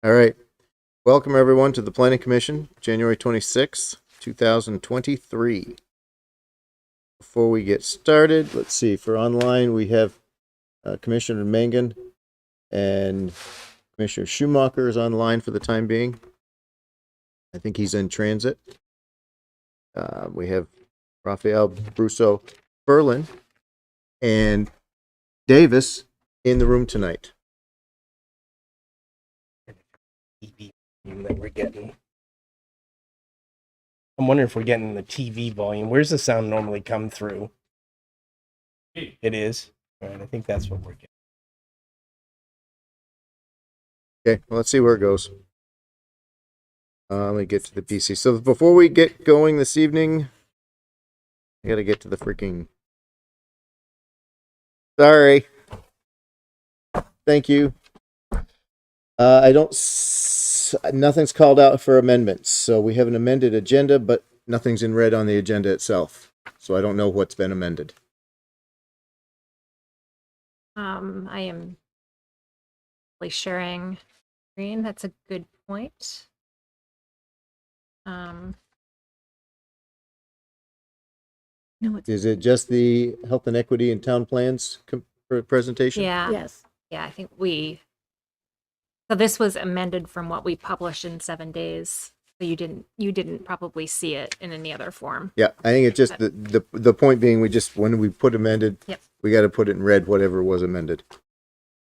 All right. Welcome, everyone, to the Planning Commission, January 26th, 2023. Before we get started, let's see. For online, we have Commissioner Mangan and Commissioner Schumacher is online for the time being. I think he's in transit. We have Raphael Brusso Berlin and Davis in the room tonight. TV that we're getting. I'm wondering if we're getting the TV volume. Where's the sound normally come through? It is. All right, I think that's what we're getting. Okay, well, let's see where it goes. Let me get to the PC. So before we get going this evening, I gotta get to the freaking... Sorry. Thank you. Nothing's called out for amendments. So we have an amended agenda, but nothing's in red on the agenda itself. So I don't know what's been amended. I am sharing screen. That's a good point. No, Is it just the health and equity and town plans presentation? Yeah. yes. Yeah, I think so this was amended from what we published in 7 days. So you didn't probably see it in any other form. Yeah, I think it's just the point being when we put amended, Yep. We got to put it in red, whatever was amended,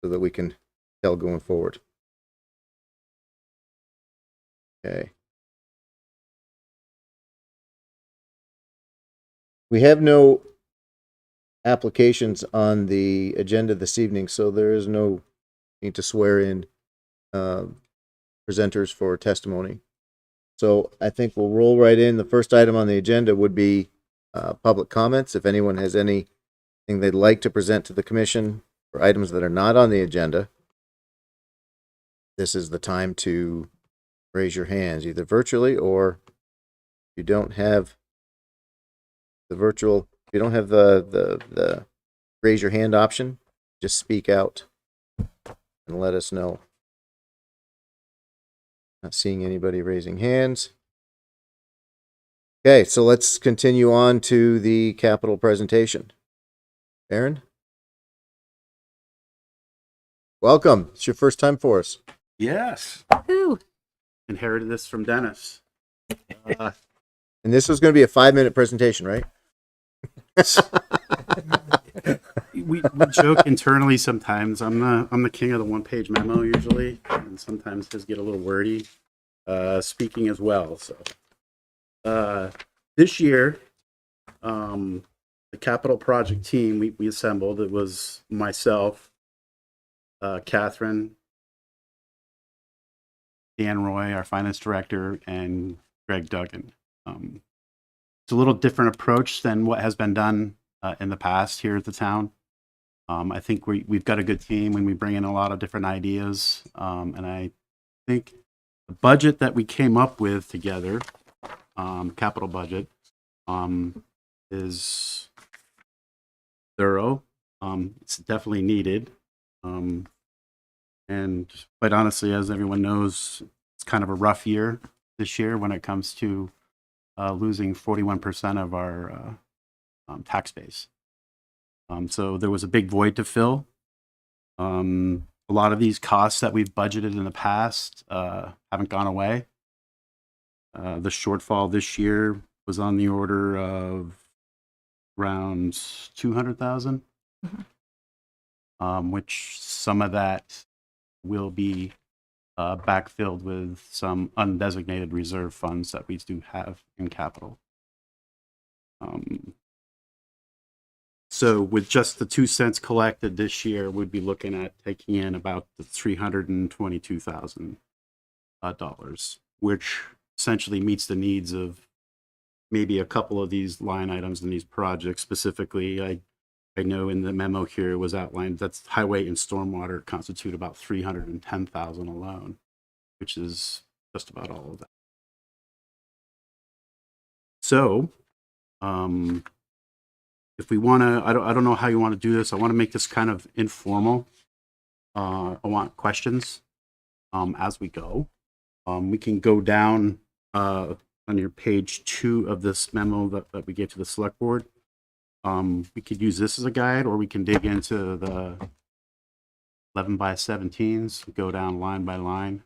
so that we can tell going forward. Okay. We have no applications on the agenda this evening, so there is no need to swear in presenters for testimony. So I think we'll roll right in. The first item on the agenda would be public comments. If anyone has anything they'd like to present to the commission for items that are not on the agenda, this is the time to raise your hands, either virtually or if you don't have the virtual, if you don't have the raise your hand option, just speak out and let us know. Not seeing anybody raising hands. Okay, so let's continue on to the capital presentation. Aaron? Welcome. It's your first time for us. Yes. Woo! Inherited this from Dennis. And this was going to be a 5-minute presentation, right? we joke internally sometimes. I'm the king of the one-page memo usually, and sometimes his get a little wordy. Speaking as well. So this year, the capital project team we assembled. It was myself, Catherine, Dan Roy, our finance director, and Greg Duggan. It's a little different approach than what has been done in the past here at the town. I think we've got a good team and we bring in a lot of different ideas. And I think the budget that we came up with together, capital budget, is thorough. It's definitely needed. And quite honestly, as everyone knows, it's kind of a rough year this year when it comes to losing 41% of our tax base. So there was a big void to fill. A lot of these costs that we've budgeted in the past haven't gone away. The shortfall this year was on the order of around 200,000, which some of that will be backfilled with some undesignated reserve funds that we do have in capital. So with just the 2 cents collected this year, we'd be looking at taking in about the $322,000, which essentially meets the needs of maybe a couple of these line items in these projects. Specifically, I know in the memo here was outlined that's highway and stormwater constitute about $310,000 alone, which is just about all of that. So, if we want to, I don't know how you want to do this. I want to make this kind of informal. I want questions. as we go. We can go down on your page 2 of this memo that we gave to the select board. We could use this as a guide, or we can dig into the 11 by 17s, go down line by line.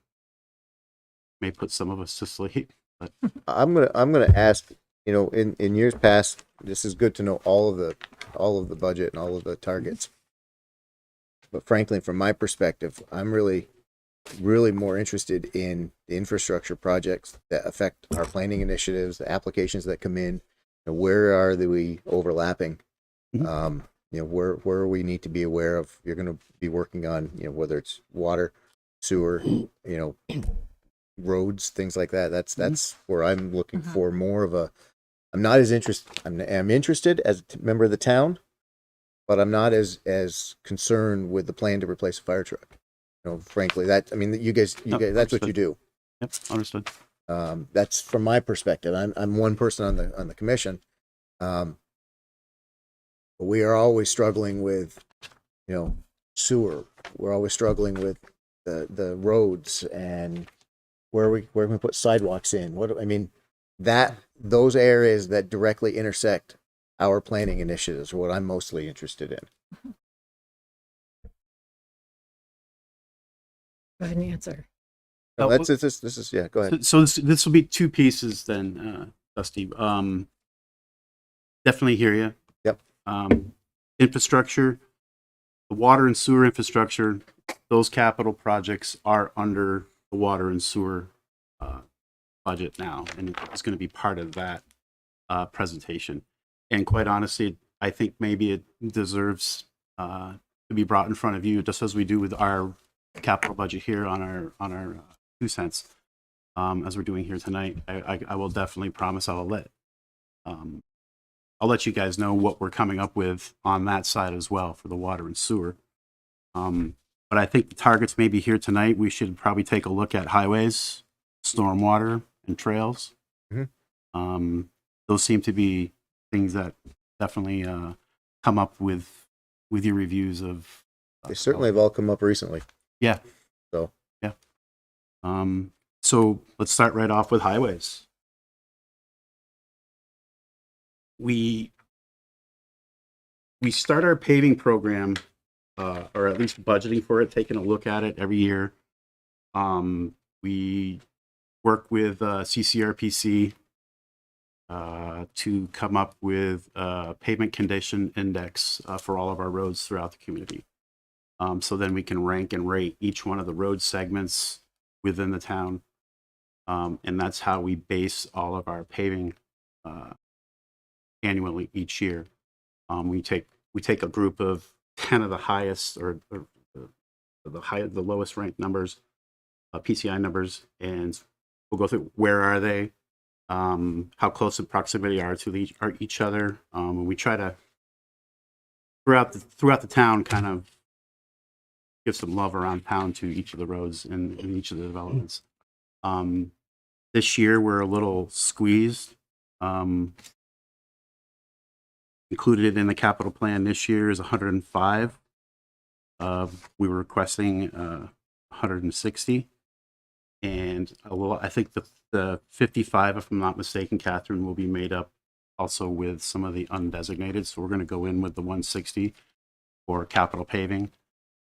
May put some of us to sleep, but I'm gonna ask, you know, in years past, this is good to know all of the budget and all of the targets. But frankly, from my perspective, I'm really more interested in the infrastructure projects that affect our planning initiatives, the applications that come in, and where are we overlapping? Mhm. You know, where we need to be aware of. You're going to be working on, you know, whether it's water, sewer, you know, roads, things like that. That's where I'm looking for more of a. I'm not as interested. I'm interested as a member of the town, but I'm not as concerned with the plan to replace a fire truck. You know, frankly, that I mean, you guys, Yep, that's what you do. yep, understood. That's from my perspective. I'm one person on the commission. But we are always struggling with, you know, sewer. We're always struggling with the roads and where we put sidewalks in. What I mean, that those areas that directly intersect our planning initiatives are what I'm mostly interested in. Go ahead and answer. No, that's this is yeah. Go ahead. So this will be 2 pieces then, Dusty. Definitely hear you. Yep. Infrastructure, the water and sewer infrastructure, those capital projects are under the water and sewer budget now, and it's going to be part of that presentation. And quite honestly, I think maybe it deserves to be brought in front of you, just as we do with our capital budget here on our 2 cents, as we're doing here tonight. I will definitely promise I'll let you guys know what we're coming up with on that side as well for the water and sewer. But I think the targets maybe here tonight, we should probably take a look at highways, stormwater, and trails. Mhm. Those seem to be things that definitely come up with your reviews of. They certainly have all come up recently. Yeah. So yeah. So let's start right off with highways. We start our paving program, or at least budgeting for it, taking a look at it every year. We work with CCRPC to come up with a pavement condition index for all of our roads throughout the community. So then we can rank and rate each one of the road segments within the town. And that's how we base all of our paving annually each year. We take a group of 10 of the highest or the lowest ranked numbers, PCI numbers, and we'll go through where are they, how close in proximity are to each other. And we try to throughout the town kind of give some love around town to each of the roads in each of the developments. This year we're a little squeezed. Included in the capital plan this year is 105. We were requesting 160, and I think the 55, if I'm not mistaken, Catherine, will be made up also with some of the undesignated. So we're going to go in with the 160 for capital paving.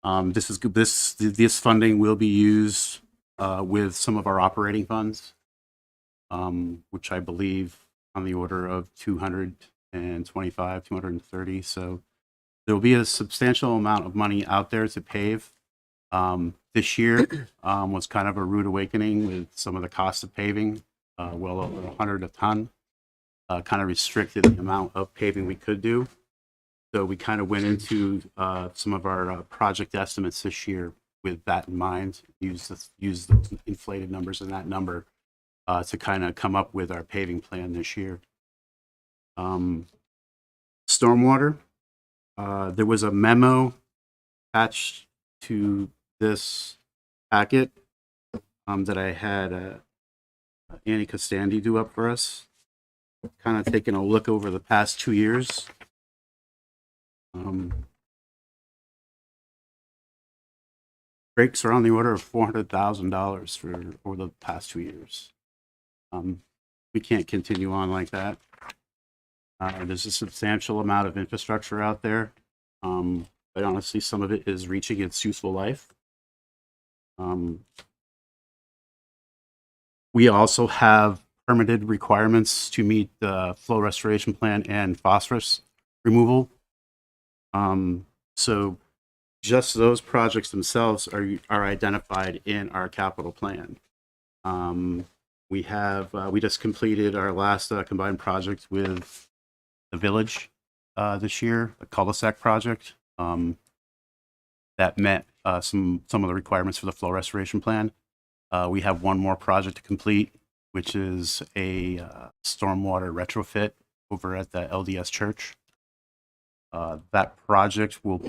This funding will be used with some of our operating funds, which I believe on the order of 225, 230. So there will be a substantial amount of money out there to pave. This year was kind of a rude awakening with some of the cost of paving, well over 100 a ton, kind of restricted the amount of paving we could do. So we kind of went into some of our project estimates this year with that in mind, use those inflated numbers and that number to kind of come up with our paving plan this year. Stormwater, there was a memo attached to this packet that I had Annie Costandi do up for us, kind of taking a look over the past 2 years. breaks are on the order of $400,000 for over the past 2 years. We can't continue on like that. There's a substantial amount of infrastructure out there, but honestly, some of it is reaching its useful life. We also have permitted requirements to meet the flow restoration plan and phosphorus removal. So just those projects themselves are identified in our capital plan. We just completed our last combined project with the village this year, the cul-de-sac project. That met some of the requirements for the flow restoration plan. We have one more project to complete, which is a stormwater retrofit over at the LDS church. That project will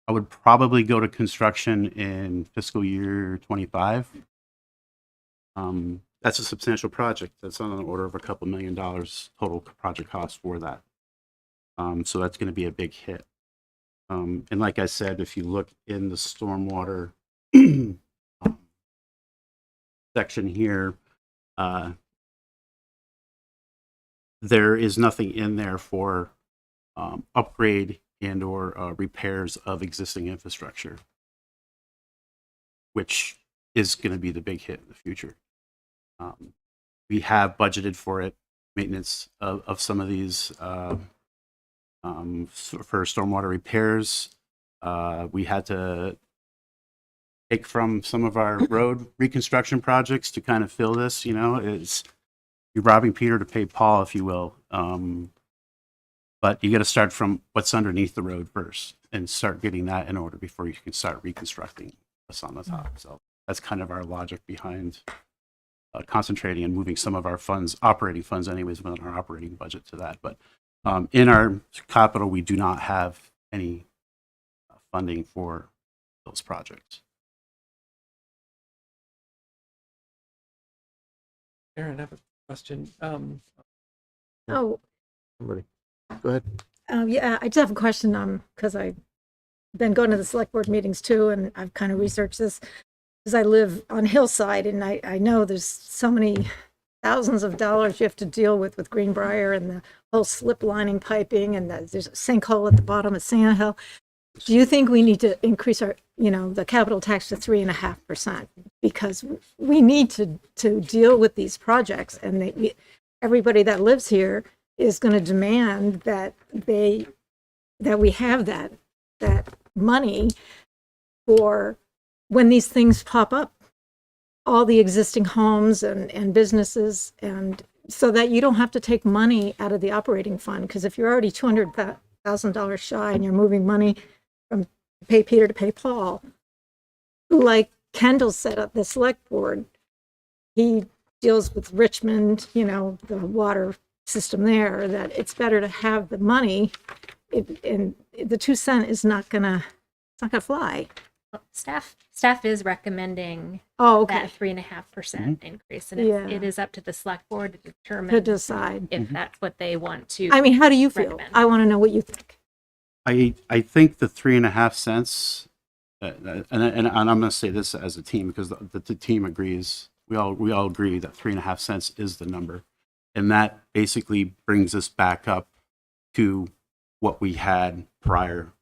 I would probably go to construction in fiscal year 25. That's a substantial project. That's on the order of a couple $1 million total project cost for that. So that's going to be a big hit. And like I said, if you look in the stormwater section here, there is nothing in there for upgrade and or repairs of existing infrastructure, which is going to be the big hit in the future. We have budgeted for it, maintenance of some of these for stormwater repairs. We had to take from some of our road reconstruction projects to kind of fill this. It's you're robbing Peter to pay Paul, if you will. But you got to start from what's underneath the road first and start getting that in order before you can start reconstructing what's on the top. So that's kind of our logic behind concentrating and moving some of our funds, operating funds anyways, within our operating budget to that. But in our capital, we do not have any funding for those projects. Aaron, I have a question. Oh, Somebody, go ahead. yeah, I just have a question, because I've been going to the select board meetings too, and I've kind of researched this, because I live on Hillside, and I know there's so many thousands of dollars you have to deal with Greenbrier and the whole slip lining piping, and there's a sinkhole at the bottom of Sand Hill. Do you think we need to increase our, the capital tax to 3.5%? Because we need to deal with these projects, and everybody that lives here is going to demand that we have that money for when these things pop up, all the existing homes and businesses, and so that you don't have to take money out of the operating fund. Because if you're already $200,000 shy and you're moving money from pay Peter to pay Paul, like Kendall said at the select board, he deals with Richmond, the water system there, that it's better to have the money. And the 2 cent is not gonna fly. Staff is recommending Oh, okay. that 3.5% increase, and Yeah. it is up to the select board to To determine decide. if that's what they want to. I mean, how do you feel? recommend. I want to know what you think. I think the 3.5 cents, and I'm going to say this as a team because the team agrees. We all agree that 3.5 cents is the number, and that basically brings us back up to what we had prior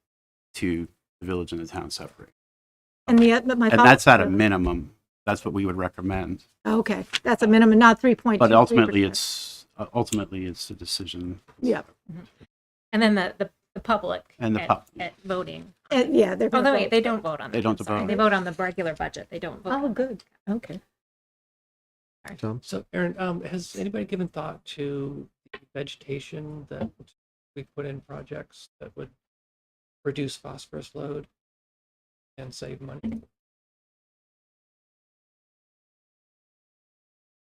to the village and the town separating. And my And that's at a minimum. That's what we would recommend. Okay, that's a minimum, not 3.2. But ultimately, it's a decision. Yeah. And then the public And the at voting. Yeah, they're Oh, going no, to wait, they don't vote on that. They don't I'm sorry. vote. They vote on the regular budget. They don't vote. Oh, on good. Okay. Tom? So Aaron, has anybody given thought to the vegetation that we put in projects that would reduce phosphorus load and save money?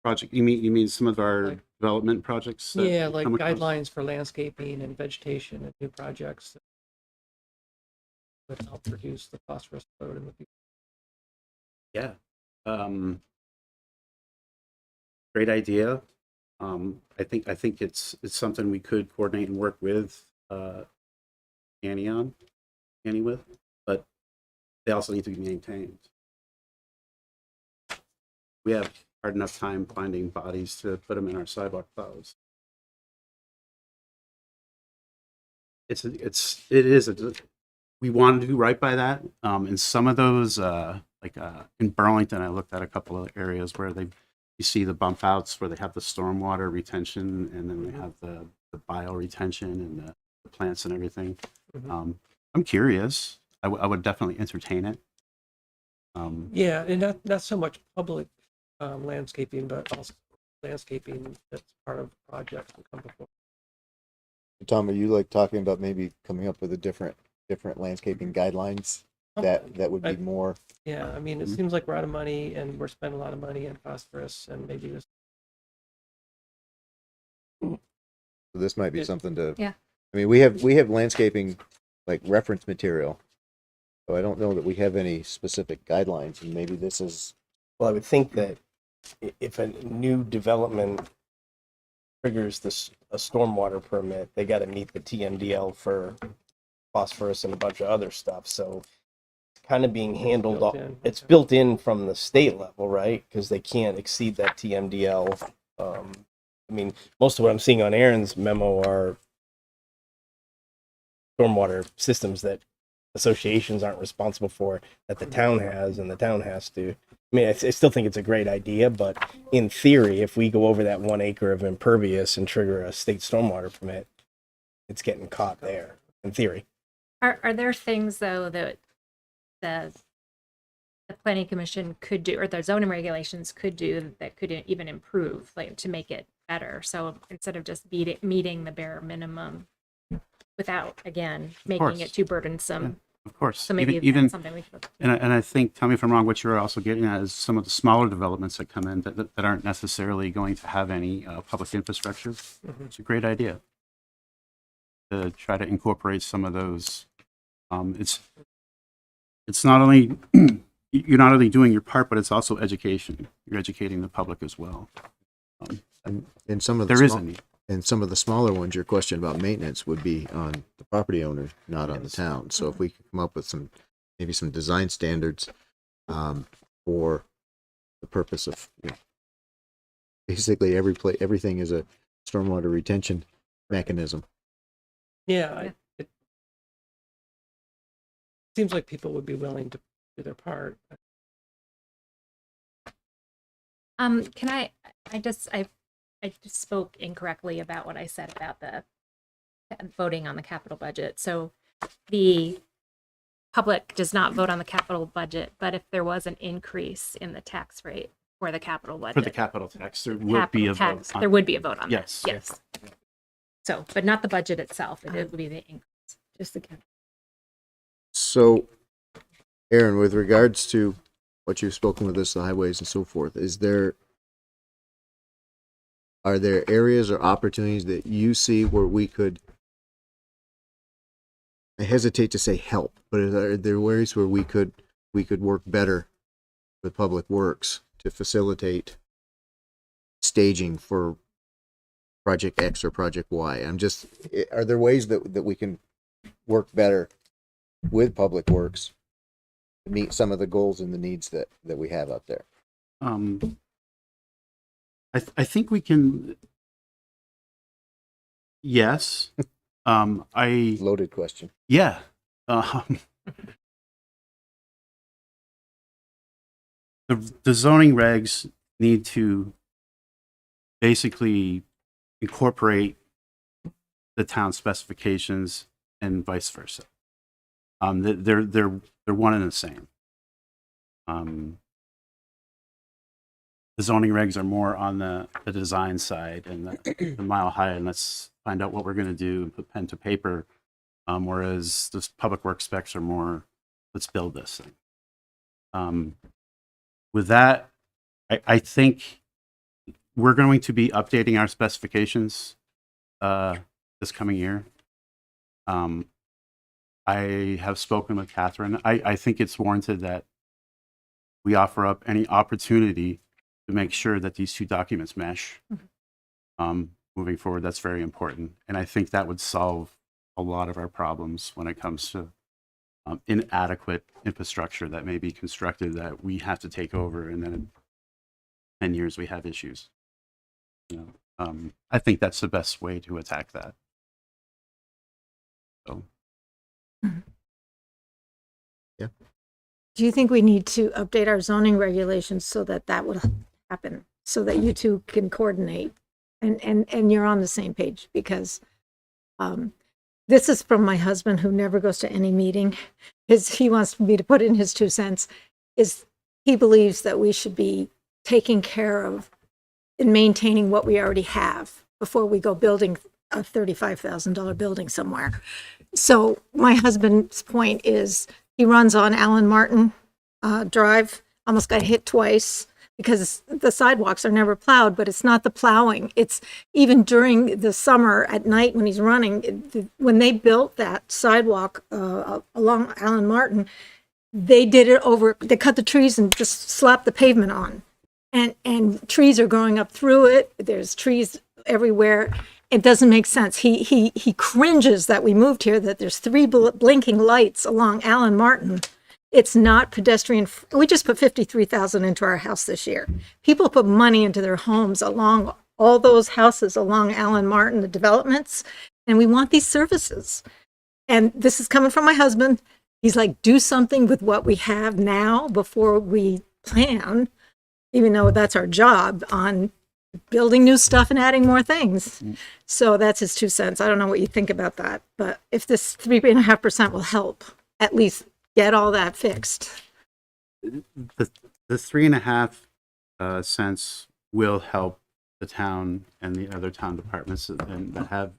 Project. You mean some of our Like- development projects? that Yeah, like come across? guidelines for landscaping and vegetation and new projects that would help reduce the phosphorus load in the future. Yeah. Great idea. I think it's something we could coordinate and work with Annie on. any with, but they also need to be maintained. We have hard enough time finding bodies to put them in our sidewalk plows. We want to do right by that. And some of those, in Burlington, I looked at a couple of areas where you see the bump outs where they have the stormwater retention and then they have the bio retention and the plants and everything. I'm curious. I would definitely entertain it. Yeah, and not so much public landscaping, but also landscaping that's part of projects that come before. Tom, are you like talking about maybe coming up with a different landscaping guidelines that would be more? Yeah, I mean, it seems like we're out of money and we're spending a lot of money in phosphorus and maybe this. This might be something to. Yeah. I mean, we have landscaping like reference material, so I don't know that we have any specific guidelines, and maybe this is. Well, I would think that if a new development triggers a stormwater permit, they got to meet the TMDL for phosphorus and a bunch of other stuff. So it's kind of being handled. Built in. It's built in from the state level, right? Because they can't exceed that TMDL. I mean, most of what I'm seeing on Aaron's memo are stormwater systems that associations aren't responsible for, that the town has, and the town has to. I mean, I still think it's a great idea, but in theory, if we go over that 1 acre of impervious and trigger a state stormwater permit, it's getting caught there, in theory. Are there things though that the planning commission could do, or the zoning regulations could do, that could even improve, like to make it better? So instead of just meeting the bare minimum without, again, making it too burdensome. Of course. So maybe even that's something we could. and I think, tell me if I'm wrong, what you're also getting at is some of the smaller developments that come in that aren't necessarily going to have any public infrastructure. It's a great idea to try to incorporate some of those. It's not only, you're not only doing your part, but it's also education. You're educating the public as well. And some of the There is a need. and some of the smaller ones, your question about maintenance would be on the property owner, not on the town. So if we could come up with maybe some design standards for the purpose of, basically everything is a stormwater retention mechanism. Yeah, it seems like people would be willing to do their part. Can I just spoke incorrectly about what I said about the voting on the capital budget. So the public does not vote on the capital budget, but if there was an increase in the tax rate for the capital budget. For the capital tax, there would be a vote. There would be a vote on Yes. that. Yes. So, but not the budget itself. It would be the increase. Just the capital. So, Aaron, with regards to what you've spoken with us, the highways and so forth, are there areas or opportunities that you see where we could, I hesitate to say help, but are there areas where we could work better with Public Works to facilitate staging for Project X or Project Y? Are there ways that we can work better with Public Works to meet some of the goals and the needs that we have out there? I think we can. Yes. Loaded question. Yeah. The zoning regs need to basically incorporate the town specifications and vice versa. They're one and the same. The zoning regs are more on the design side and the mile high, and let's find out what we're going to do and put pen to paper. Whereas the public works specs are more, let's build this thing. With that, I think we're going to be updating our specifications this coming year. I have spoken with Catherine. I think it's warranted that we offer up any opportunity to make sure that these two documents mesh. Moving forward, that's very important. And I think that would solve a lot of our problems when it comes to inadequate infrastructure that may be constructed that we have to take over, and then in 10 years we have issues. I think that's the best way to attack that. So Do you think we need to update our zoning regulations so that that would happen, so that you two can coordinate and you're on the same page? Because this is from my husband, who never goes to any meeting. He wants me to put in his 2 cents. Is he believes that we should be taking care of and maintaining what we already have before we go building a $35,000 building somewhere. So my husband's point is, he runs on Allen Martin Drive, almost got hit twice because the sidewalks are never plowed, but it's not the plowing. It's even during the summer at night when he's running, when they built that sidewalk along Allen Martin, they did it over, they cut the trees and just slapped the pavement on. And trees are growing up through it. There's trees everywhere. It doesn't make sense. He cringes that we moved here, that there's 3 blinking lights along Allen Martin. It's not pedestrian. We just put $53,000 into our house this year. People put money into their homes along all those houses along Allen Martin, the developments, and we want these services. And this is coming from my husband. He's like, do something with what we have now before we plan, even though that's our job, on building new stuff and adding more things. So that's his 2 cents. I don't know what you think about that, but if this 3.5% will help, at least get all that fixed. the 3.5 cents will help the town and the other town departments and that have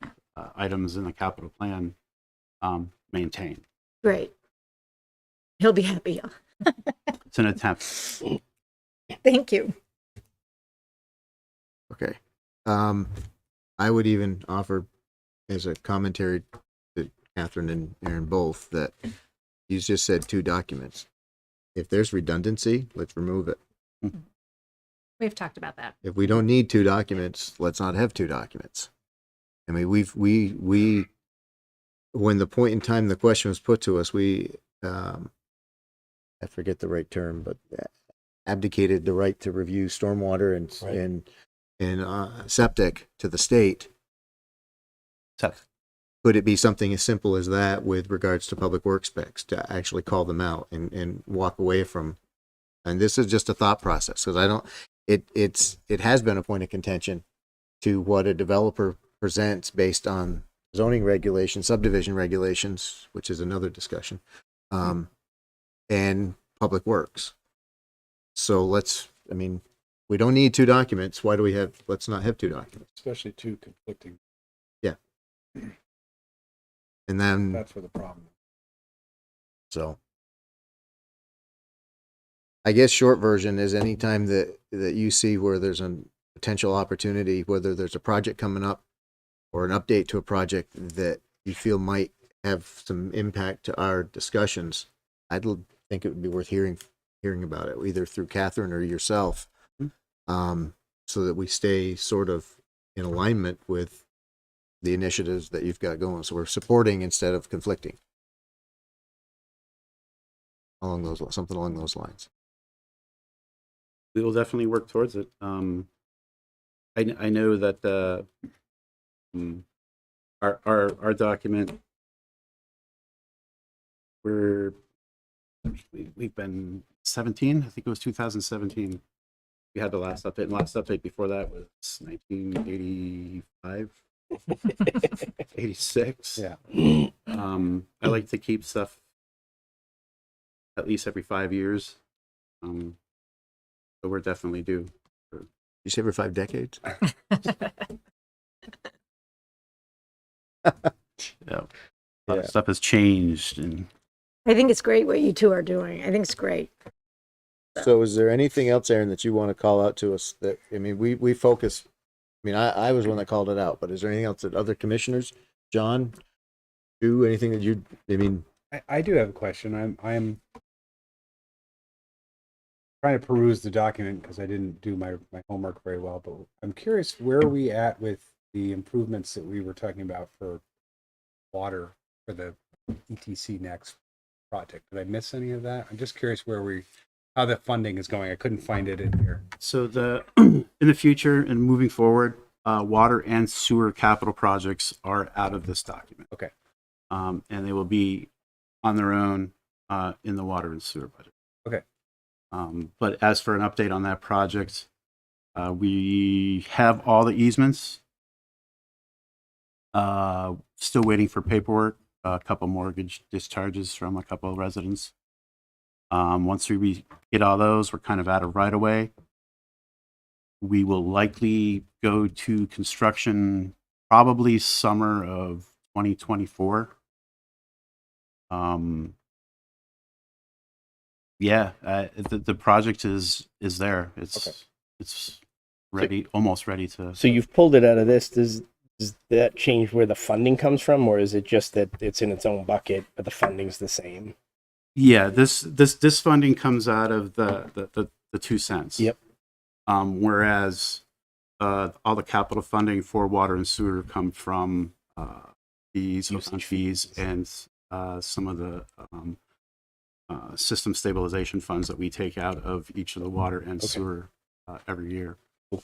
items in the capital plan maintain. Great. He'll be happy. It's an attempt. Thank you. Okay. I would even offer as a commentary to Catherine and Aaron both that you just said 2 documents. If there's redundancy, let's remove it. We've talked about that. If we don't need 2 documents, let's not have 2 documents. I mean, we when the point in time the question was put to us, we I forget the right term, but abdicated the right to review stormwater and septic to the state. Tough. Could it be something as simple as that with regards to public works specs, to actually call them out and walk away from? And this is just a thought process, because I don't, it has been a point of contention to what a developer presents based on zoning regulations, subdivision regulations, which is another discussion, and public works. So we don't need 2 documents. Why do we have, let's not have 2 documents. Especially 2 conflicting. And then, That's where the problem is. so I guess short version is anytime that you see where there's a potential opportunity, whether there's a project coming up or an update to a project that you feel might have some impact to our discussions, I'd think it would be worth hearing about it, either through Catherine or yourself, so that we stay sort of in alignment with the initiatives that you've got going. So we're supporting instead of conflicting. Something along those lines. We will definitely work towards it. I know that our document, we've been 17. I think it was 2017. We had the last update. And last update before that was 1985, 86. Yeah. I like to keep stuff at least every 5 years. So we're definitely due. You say every 5 decades? Yeah. A lot of stuff has changed, and I think it's great what you two are doing. I think it's great. So is there anything else, Aaron, that you want to call out to us that, I mean, we focus, I mean, I was one that called it out, but is there anything else that other commissioners, John, do anything that you, I mean, I do have a question. I'm trying to peruse the document because I didn't do my homework very well, but I'm curious, where are we at with the improvements that we were talking about for water for the ETC next? project. Did I miss any of that? I'm just curious how the funding is going. I couldn't find it in here. So in the future and moving forward, water and sewer capital projects are out of this document. Okay. And they will be on their own in the water and sewer budget. Okay. But as for an update on that project, we have all the easements. Still waiting for paperwork, a couple mortgage discharges from a couple of residents. Once we get all those, we're kind of out of right away. We will likely go to construction probably summer of 2024. The project is there. It's ready, almost ready to. So you've pulled it out of this. Does that change where the funding comes from, or is it just that it's in its own bucket, but the funding's the same? Yeah, this funding comes out of the 2 cents. Yep. Whereas all the capital funding for water and sewer come from fees and some of the system stabilization funds that we take out of each of the water and sewer every year to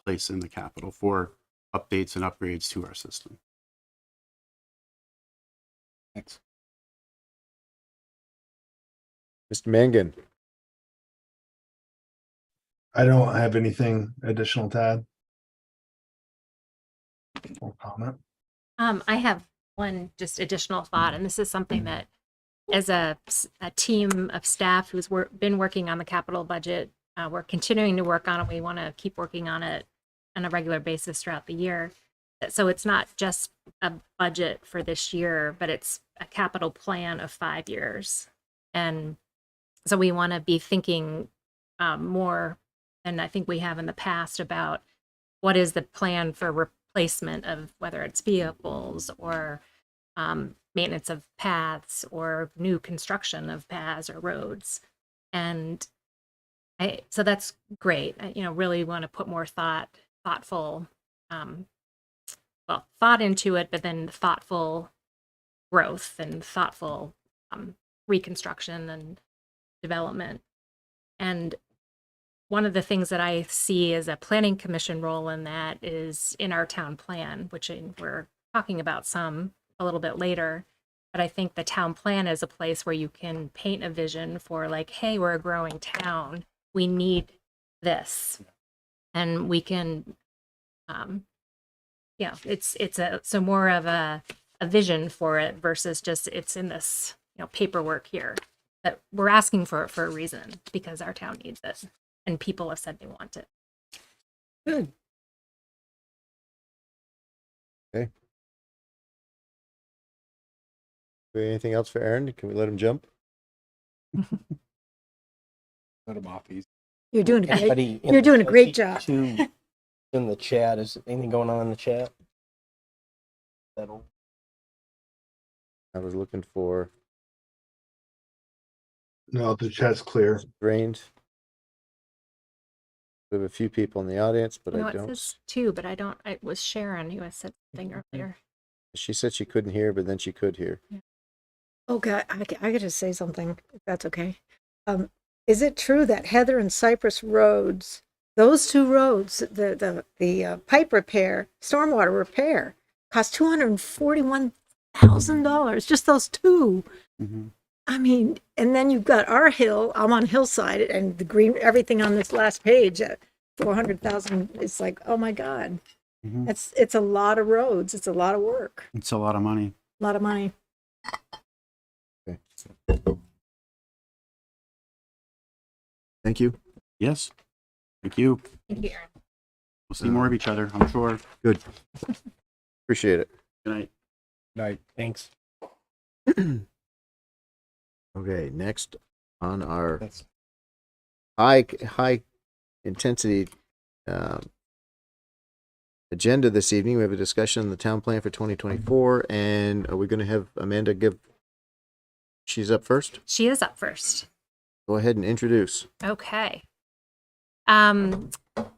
place in the capital for updates and upgrades to our system. Thanks. Mr. Mangan. I don't have anything additional to add or comment. I have one just additional thought, and this is something that, as a team of staff who's been working on the capital budget, we're continuing to work on it. We want to keep working on it on a regular basis throughout the year. So it's not just a budget for this year, but it's a capital plan of 5 years. And so we want to be thinking more than I think we have in the past about what is the plan for replacement of whether it's vehicles or maintenance of paths or new construction of paths or roads. And so that's great. I really want to put more thoughtful thought into it, but then thoughtful growth and thoughtful reconstruction and development. And one of the things that I see as a planning commission role in that is in our town plan, which we're talking about some a little bit later. But I think the town plan is a place where you can paint a vision for like, hey, we're a growing town. We need this. And we can, it's more of a vision for it versus just it's in this, paperwork here that we're asking for it for a reason because our town needs it and people have said they want it. Good. Okay. Anything else for Aaron? Can we let him jump? Let him off easy. You're doing a great, Anybody in you're the doing a great job. to- in the chat, is anything going on in the chat? That'll I was looking for No, the chat's clear. drained. We have a few people in the audience, but I It don't. says two, but it was Sharon who had said something earlier. She said she couldn't hear, but then she could hear. Okay, I got to say something, if that's okay. Is it true that Heather and Cypress roads, those two roads, the pipe repair, stormwater repair, cost $241,000, just those two? Mm-hmm. I mean, and then you've got our hill, I'm on Hillside, and the green, everything on this last page at 400,000, it's like, oh my God. Mm-hmm. It's a lot of roads, it's a lot of work, It's a lot of money. a lot of money. Okay. Thank you. Yes. Thank you. Thank you, Aaron. We'll see more of each other, I'm sure. Good. Appreciate it. Good night. Night. thanks. Okay, next on our That's high intensity agenda this evening, we have a discussion on the town plan for 2024, and are we going to have Amanda she's up first? She is up first. Go ahead and introduce. Okay.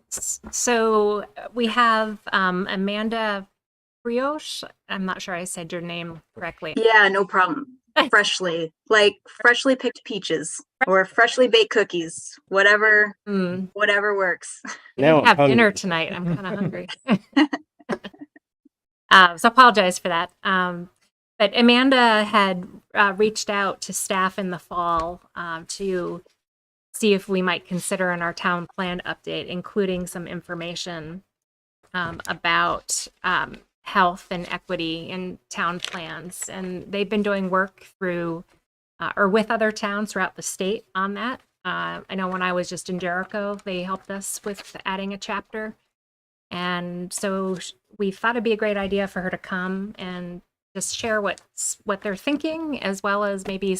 So we have Amanda Brioche. I'm not sure I said your name correctly. Yeah, no problem. freshly, like freshly picked peaches or freshly baked cookies, whatever whatever works. Now I'm Have dinner hungry. tonight. I'm kind of hungry. So apologize for that. But Amanda had reached out to staff in the fall to see if we might consider in our town plan update, including some information about health and equity in town plans. And they've been doing work through or with other towns throughout the state on that. I know when I was just in Jericho, they helped us with adding a chapter. And so we thought it'd be a great idea for her to come and just share what they're thinking, as well as maybe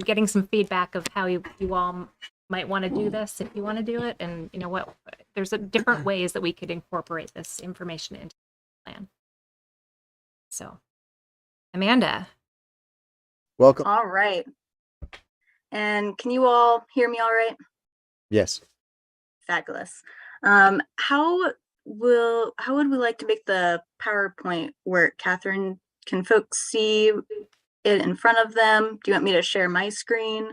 getting some feedback of how you all might want to do this if you want to do it, and what there's different ways that we could incorporate this information into the plan. So, Amanda, Welcome. All right. And can you all hear me all right? Yes. Fabulous. How would we like to make the PowerPoint work? Catherine, can folks see it in front of them? Do you want me to share my screen?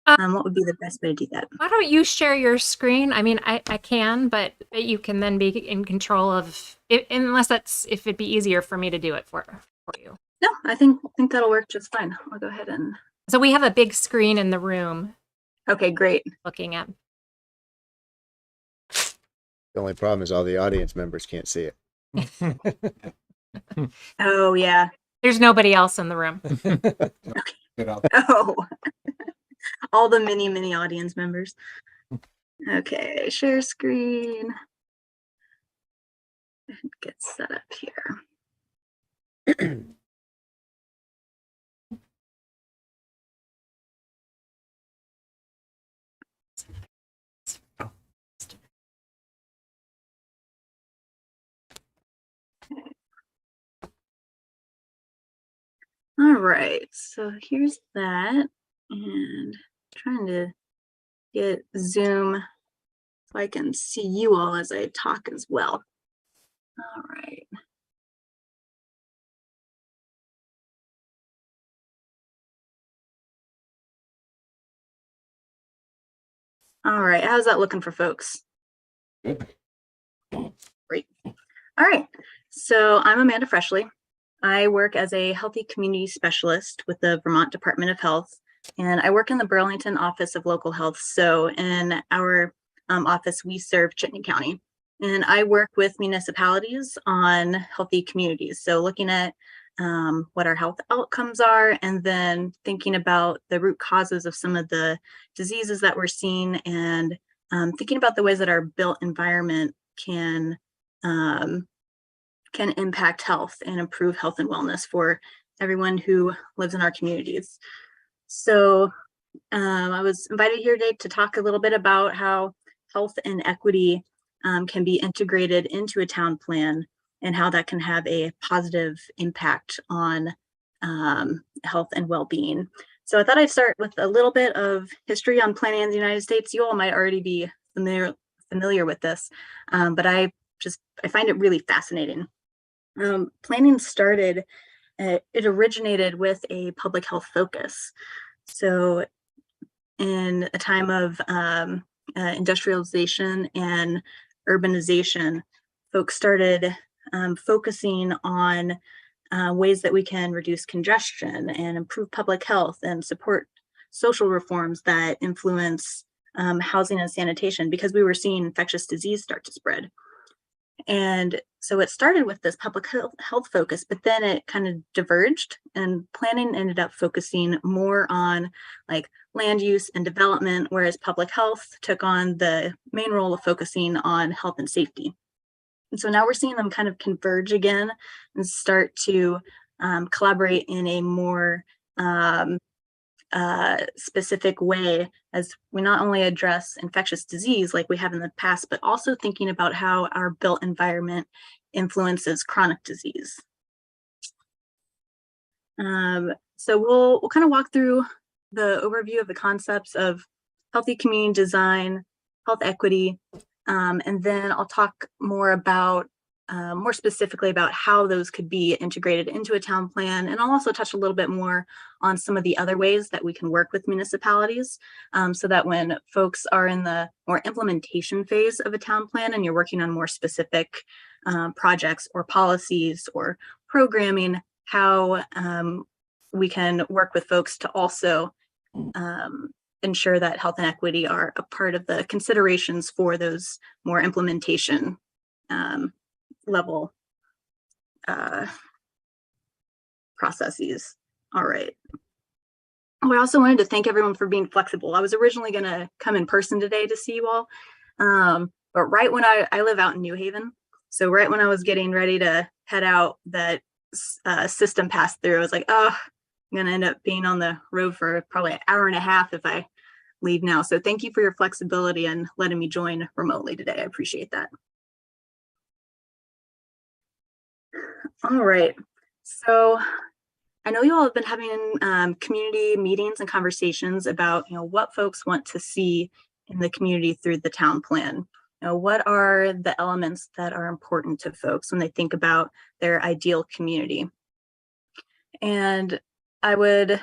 What would be the best way to do that? why don't you share your screen? I mean, I can, but you can then be in control of it, unless if it'd be easier for me to do it for you. No, I think that'll work just fine. I'll go ahead and. So we have a big screen in the room Okay, great. looking at. The only problem is all the audience members can't see it. Oh yeah. There's nobody else in the room. Good out. Oh, all the mini audience members. Okay, share screen. Get set up here. All right, so here's that, and trying to get Zoom so I can see you all as I talk as well. All right. All right, how's that looking for folks? Great. All right, so I'm Amanda Freshley. I work as a healthy community specialist with the Vermont Department of Health, and I work in the Burlington Office of Local Health. So in our office, we serve Chittenden County, and I work with municipalities on healthy communities. So looking at what our health outcomes are, and then thinking about the root causes of some of the diseases that we're seeing, and thinking about the ways that our built environment can impact health and improve health and wellness for everyone who lives in our communities. So I was invited here today to talk a little bit about how health and equity can be integrated into a town plan, and how that can have a positive impact on health and well-being. So I thought I'd start with a little bit of history on planning in the United States. You all might already be familiar with this, but I find it really fascinating. Planning started, it originated with a public health focus. So in a time of industrialization and urbanization, folks started focusing on ways that we can reduce congestion and improve public health and support social reforms that influence housing and sanitation, because we were seeing infectious disease start to spread. And so it started with this public health focus, but then it kind of diverged, and planning ended up focusing more on like land use and development, whereas public health took on the main role of focusing on health and safety. And so now we're seeing them kind of converge again and start to collaborate in a more specific way, as we not only address infectious disease like we have in the past, but also thinking about how our built environment influences chronic disease. So we'll kind of walk through the overview of the concepts of healthy community design, health equity, and then I'll talk more about more specifically about how those could be integrated into a town plan. And I'll also touch a little bit more on some of the other ways that we can work with municipalities, so that when folks are in the more implementation phase of a town plan and you're working on more specific projects or policies or programming, how we can work with folks to also ensure that health and equity are a part of the considerations for those more implementation level processes. All right. Oh, I also wanted to thank everyone for being flexible. I was originally going to come in person today to see you all, but right when I live out in New Haven, so right when I was getting ready to head out, that system passed through. I was like, oh, I'm going to end up being on the road for probably an hour and a half if I leave now. So thank you for your flexibility and letting me join remotely today. I appreciate that. All right. So I know you all have been having community meetings and conversations about, what folks want to see in the community through the town plan. What are the elements that are important to folks when they think about their ideal community? And I would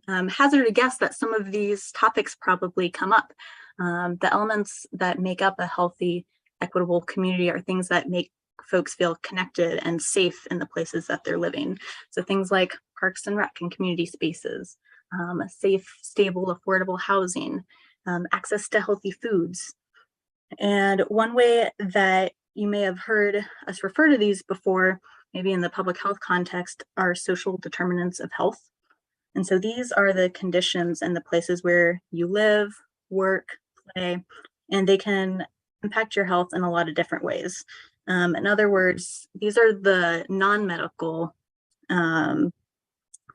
hazard a guess that some of these topics probably come up. The elements that make up a healthy, equitable community are things that make folks feel connected and safe in the places that they're living. So things like parks and rec and community spaces, safe, stable, affordable housing, access to healthy foods. And one way that you may have heard us refer to these before, maybe in the public health context, are social determinants of health. And so these are the conditions and the places where you live, work, play, and they can impact your health in a lot of different ways. In other words, these are the non-medical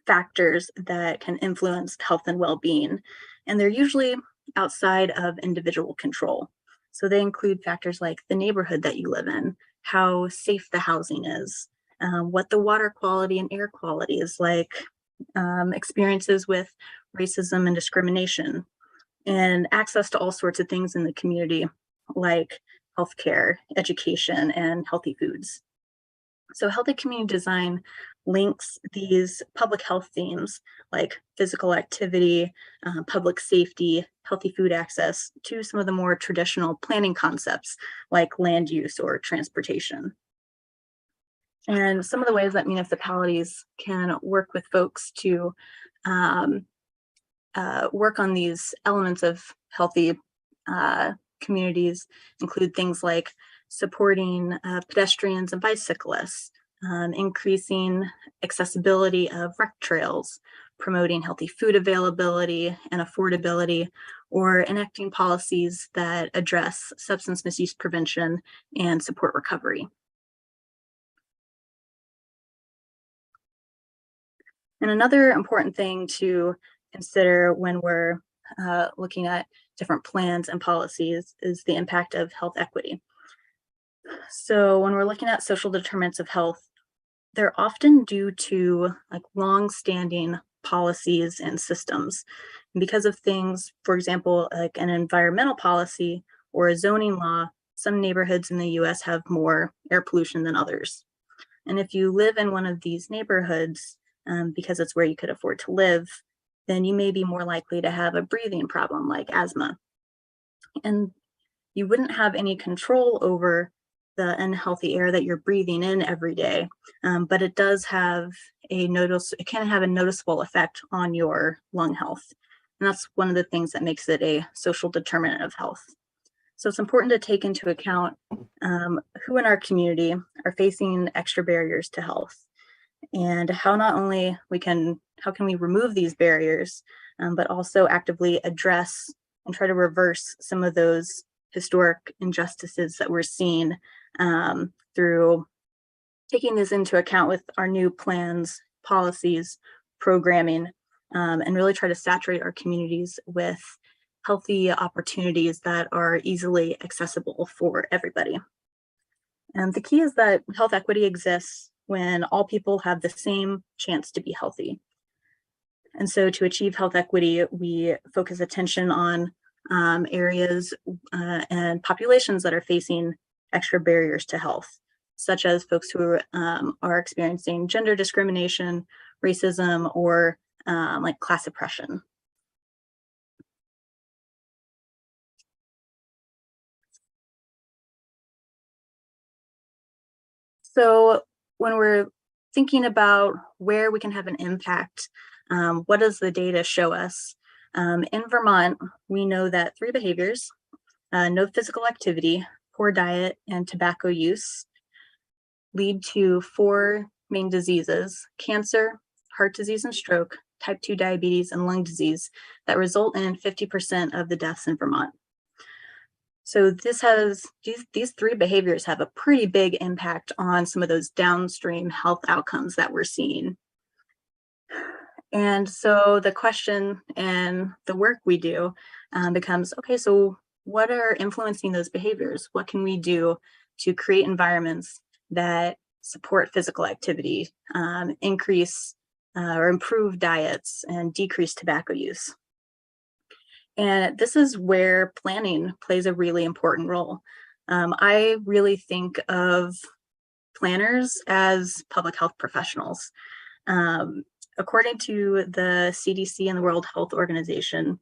factors that can influence health and well-being, and they're usually outside of individual control. So they include factors like the neighborhood that you live in, how safe the housing is, what the water quality and air quality is like, experiences with racism and discrimination, and access to all sorts of things in the community like healthcare, education, and healthy foods. So healthy community design links these public health themes like physical activity, public safety, healthy food access to some of the more traditional planning concepts like land use or transportation. And some of the ways that municipalities can work with folks to work on these elements of healthy communities include things like supporting pedestrians and bicyclists, increasing accessibility of rec trails, promoting healthy food availability and affordability, or enacting policies that address substance misuse prevention and support recovery. And another important thing to consider when we're looking at different plans and policies is the impact of health equity. So when we're looking at social determinants of health, they're often due to long-standing policies and systems. And because of things, for example, like an environmental policy or a zoning law, some neighborhoods in the US have more air pollution than others. And if you live in one of these neighborhoods, because it's where you could afford to live, then you may be more likely to have a breathing problem like asthma. And you wouldn't have any control over the unhealthy air that you're breathing in every day, but it does have it can have a noticeable effect on your lung health. And that's one of the things that makes it a social determinant of health. So it's important to take into account who in our community are facing extra barriers to health, and how can we remove these barriers, but also actively address and try to reverse some of those historic injustices that we're seeing through taking this into account with our new plans, policies, programming, and really try to saturate our communities with healthy opportunities that are easily accessible for everybody. And the key is that health equity exists when all people have the same chance to be healthy. And so to achieve health equity, we focus attention on areas and populations that are facing extra barriers to health. such as folks who are experiencing gender discrimination, racism, or like class oppression. So when we're thinking about where we can have an impact, what does the data show us? In Vermont, we know that 3 behaviors, no physical activity, poor diet, and tobacco use lead to 4 main diseases: cancer, heart disease and stroke, type 2 diabetes, and lung disease, that result in 50% of the deaths in Vermont. So these 3 behaviors have a pretty big impact on some of those downstream health outcomes that we're seeing. And so the question and the work we do becomes, okay, so what are influencing those behaviors? What can we do to create environments that support physical activity, increase or improve diets, and decrease tobacco use? And this is where planning plays a really important role. I really think of planners as public health professionals. According to the CDC and the World Health Organization,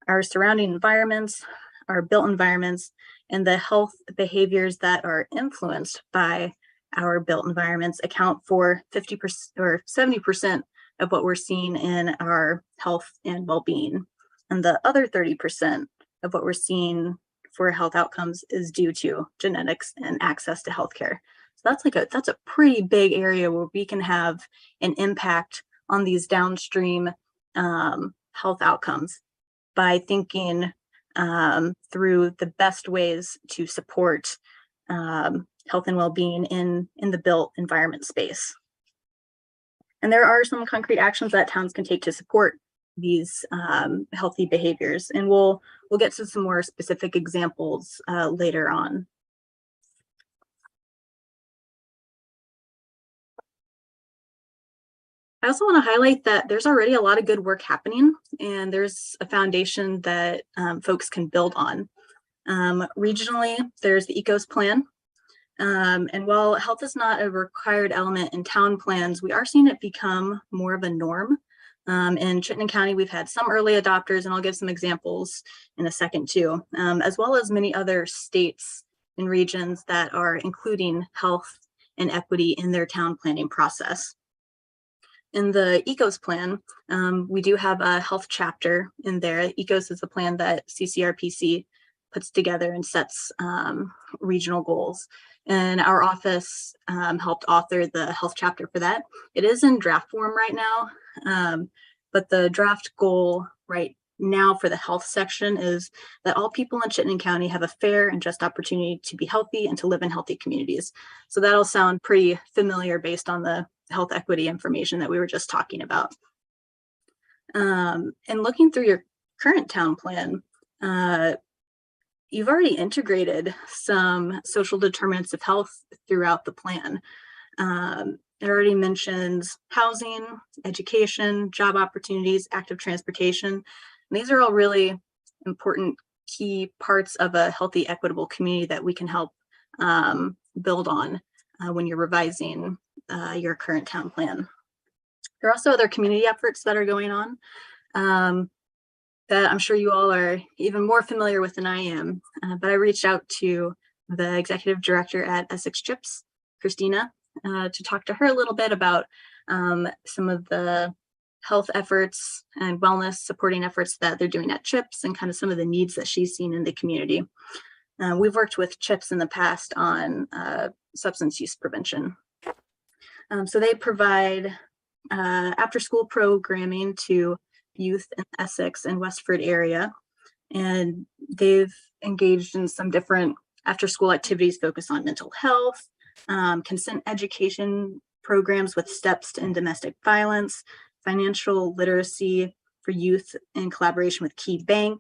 our surrounding environments, our built environments, and the health behaviors that are influenced by our built environments account for 50% or 70% of what we're seeing in our health and well-being. And the other 30% of what we're seeing for health outcomes is due to genetics and access to healthcare. So that's a pretty big area where we can have an impact on these downstream health outcomes by thinking through the best ways to support health and well-being in the built environment space. And there are some concrete actions that towns can take to support these healthy behaviors, and we'll get to some more specific examples later on. I also want to highlight that there's already a lot of good work happening, and there's a foundation that folks can build on. Regionally, there's the ECOS plan. And while health is not a required element in town plans, we are seeing it become more of a norm. In Chittenden County, we've had some early adopters, and I'll give some examples in a second too, as well as many other states and regions that are including health and equity in their town planning process. In the ECOS plan, we do have a health chapter in there. ECOS is a plan that CCRPC puts together and sets regional goals. And our office helped author the health chapter for that. It is in draft form right now, but the draft goal right now for the health section is that all people in Chittenden County have a fair and just opportunity to be healthy and to live in healthy communities. So that'll sound pretty familiar based on the health equity information that we were just talking about. And looking through your current town plan, you've already integrated some social determinants of health throughout the plan. It already mentions housing, education, job opportunities, active transportation. And these are all really important key parts of a healthy, equitable community that we can help build on when you're revising your current town plan. There are also other community efforts that are going on that I'm sure you all are even more familiar with than I am. But I reached out to the executive director at Essex CHIPS, Christina, to talk to her a little bit about some of the health efforts and wellness supporting efforts that they're doing at CHIPS and kind of some of the needs that she's seen in the community. We've worked with CHIPS in the past on substance use prevention. So they provide after-school programming to youth in Essex and Westford area, and they've engaged in some different after-school activities focused on mental health, consent education programs with steps to end domestic violence, financial literacy for youth in collaboration with Key Bank.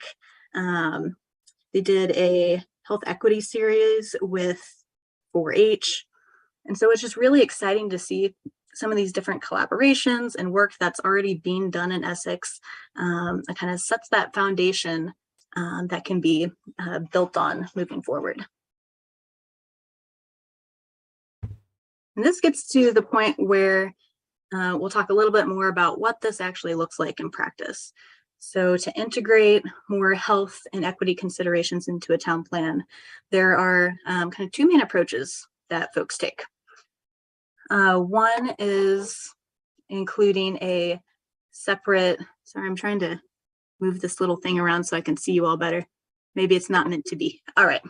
They did a health equity series with 4-H. And so it's just really exciting to see some of these different collaborations and work that's already being done in Essex. It kind of sets that foundation that can be built on moving forward. And this gets to the point where we'll talk a little bit more about what this actually looks like in practice. So to integrate more health and equity considerations into a town plan, there are kind of two main approaches that folks take. One is including a separate, sorry, I'm trying to move this little thing around so I can see you all better. Maybe it's not meant to be. All right.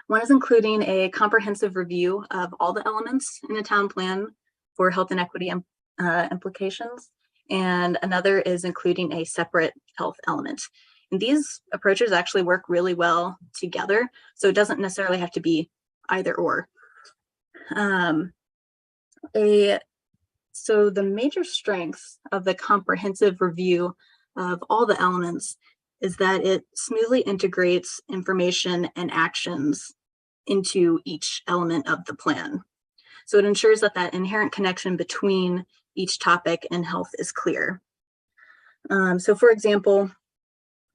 One is including a comprehensive review of all the elements in a town plan for health and equity implications. And another is including a separate health element. And these approaches actually work really well together. So it doesn't necessarily have to be either or. So the major strengths of the comprehensive review of all the elements is that it smoothly integrates information and actions into each element of the plan. So it ensures that that inherent connection between each topic and health is clear. So for example,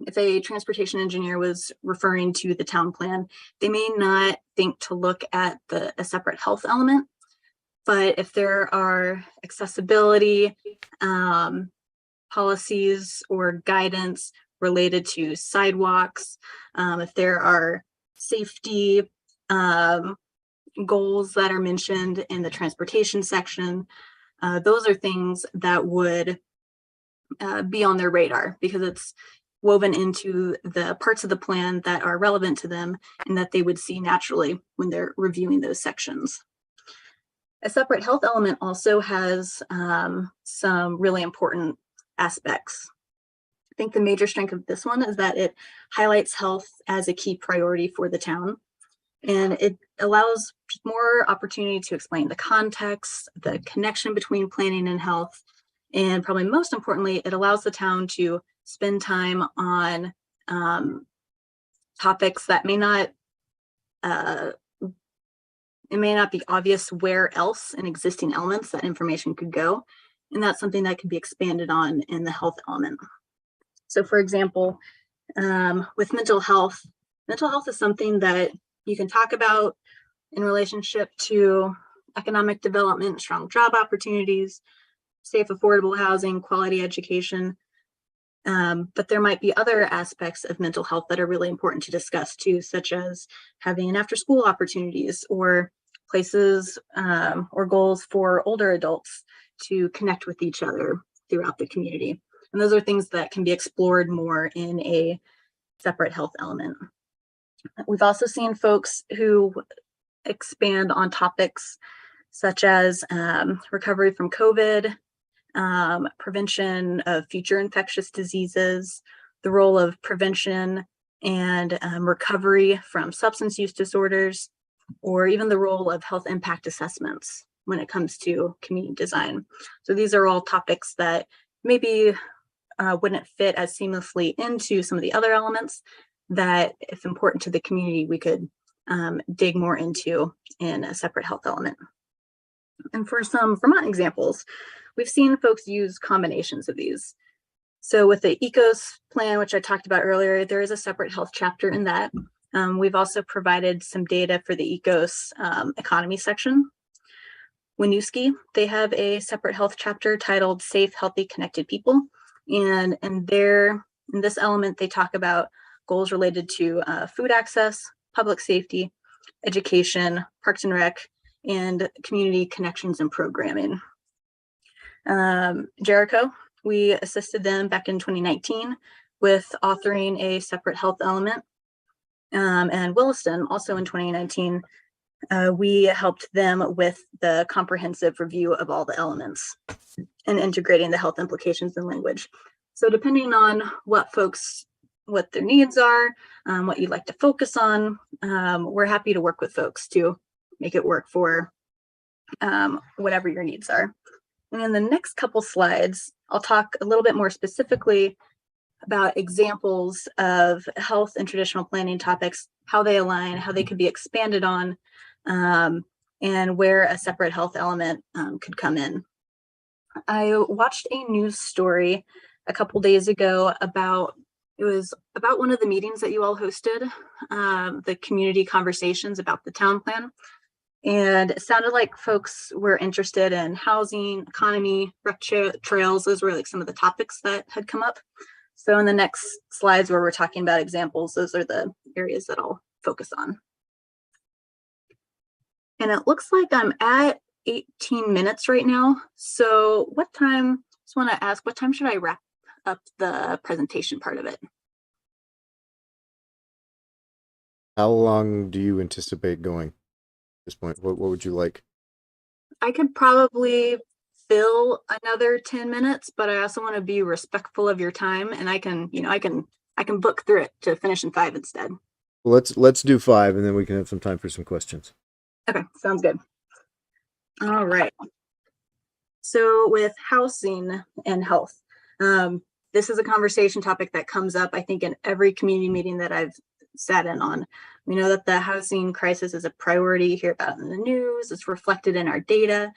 if a transportation engineer was referring to the town plan, they may not think to look at a separate health element, but if there are accessibility policies or guidance related to sidewalks, if there are safety goals that are mentioned in the transportation section, those are things that would be on their radar because it's woven into the parts of the plan that are relevant to them and that they would see naturally when they're reviewing those sections. A separate health element also has some really important aspects. I think the major strength of this one is that it highlights health as a key priority for the town. And it allows more opportunity to explain the context, the connection between planning and health. And probably most importantly, it allows the town to spend time on topics that may not, it may not be obvious where else in existing elements that information could go. And that's something that can be expanded on in the health element. So for example, with mental health is something that you can talk about in relationship to economic development, strong job opportunities, safe, affordable housing, quality education. But there might be other aspects of mental health that are really important to discuss too, such as having after-school opportunities or places or goals for older adults to connect with each other throughout the community. And those are things that can be explored more in a separate health element. We've also seen folks who expand on topics such as recovery from COVID, prevention of future infectious diseases, the role of prevention and recovery from substance use disorders, or even the role of health impact assessments when it comes to community design. So these are all topics that maybe wouldn't fit as seamlessly into some of the other elements that, if important to the community, we could dig more into in a separate health element. And for some Vermont examples, we've seen folks use combinations of these. So with the ECOS plan, which I talked about earlier, there is a separate health chapter in that. We've also provided some data for the ECOS economy section. Winooski, they have a separate health chapter titled Safe, Healthy, Connected People. And in this element, they talk about goals related to food access, public safety, education, parks and rec, and community connections and programming. Jericho, we assisted them back in 2019 with authoring a separate health element. And Williston, also in 2019, we helped them with the comprehensive review of all the elements and integrating the health implications in language. So depending on what their needs are, what you'd like to focus on, we're happy to work with folks to make it work for whatever your needs are. And in the next couple slides, I'll talk a little bit more specifically about examples of health and traditional planning topics, how they align, how they could be expanded on, and where a separate health element could come in. I watched a news story a couple days ago about one of the meetings that you all hosted, the community conversations about the town plan. And it sounded like folks were interested in housing, economy, rec trails. Those were like some of the topics that had come up. So in the next slides where we're talking about examples, those are the areas that I'll focus on. And it looks like I'm at 18 minutes right now. So what time, just want to ask, what time should I wrap up the presentation part of it? How long do you anticipate going at this point? What would you like? I could probably fill another 10 minutes, but I also want to be respectful of your time, and I can, you know, I can book through it to finish in 5 instead. Well, let's do 5, and then we can have some time for some questions. Okay, sounds good. All right. So with housing and health, this is a conversation topic that comes up, I think, in every community meeting that I've sat in on. We know that the housing crisis is a priority. You hear about it in the news. It's reflected in our data.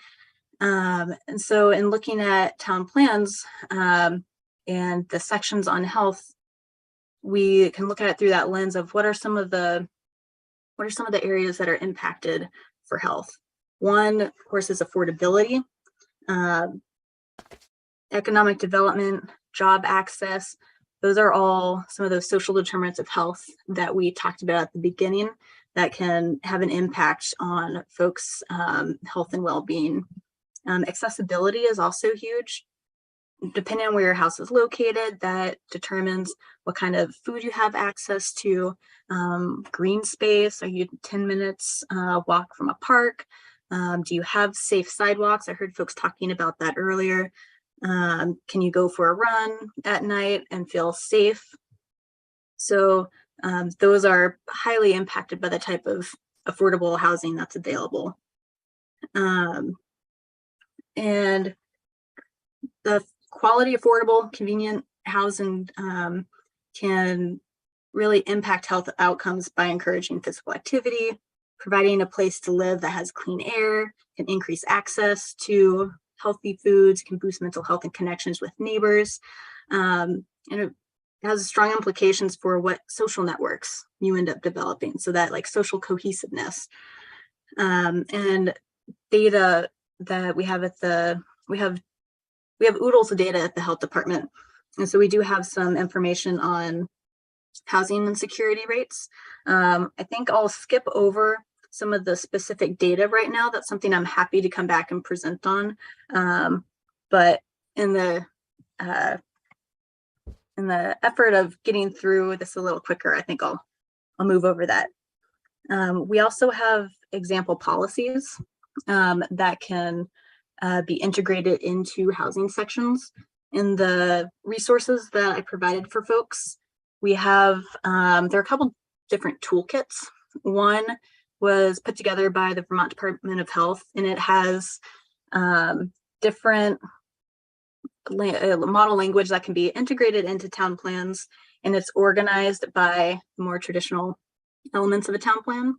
And so in looking at town plans and the sections on health, we can look at it through that lens of what are some of the areas that are impacted for health. One, of course, is affordability, economic development, job access. Those are all some of those social determinants of health that we talked about at the beginning that can have an impact on folks' health and well-being. Accessibility is also huge. Depending on where your house is located, that determines what kind of food you have access to. Green space, are you 10 minutes walk from a park? Do you have safe sidewalks? I heard folks talking about that earlier. Can you go for a run at night and feel safe? So those are highly impacted by the type of affordable housing that's available. And the quality, affordable, convenient housing can really impact health outcomes by encouraging physical activity, providing a place to live that has clean air, can increase access to healthy foods, can boost mental health and connections with neighbors. And it has strong implications for what social networks you end up developing. So that like social cohesiveness and data that we have at the, we have oodles of data at the health department. And so we do have some information on housing insecurity rates. I think I'll skip over some of the specific data right now. That's something I'm happy to come back and present on. But in the effort of getting through this a little quicker, I think I'll move over that. We also have example policies that can be integrated into housing sections. In the resources that I provided for folks, we have, there are a couple different toolkits. One was put together by the Vermont Department of Health, and it has different model language that can be integrated into town plans, and it's organized by more traditional elements of a town plan.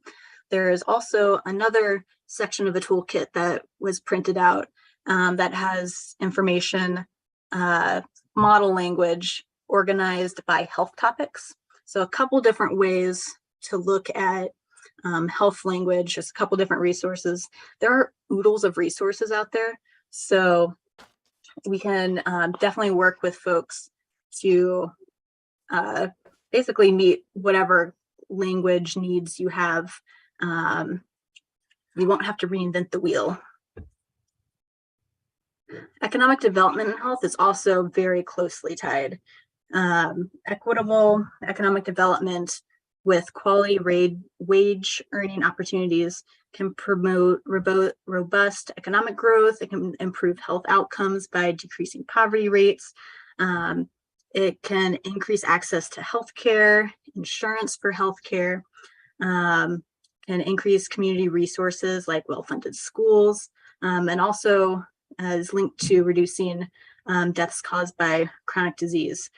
There is also another section of a toolkit that was printed out that has information, model language organized by health topics. So a couple different ways to look at health language, just a couple different resources. There are oodles of resources out there. So we can definitely work with folks to basically meet whatever language needs you have. You won't have to reinvent the wheel. Economic development and health is also very closely tied. Equitable economic development with quality wage earning opportunities can promote robust economic growth. It can improve health outcomes by decreasing poverty rates. It can increase access to healthcare, insurance for healthcare, can increase community resources like well-funded schools, and also is linked to reducing deaths caused by chronic disease.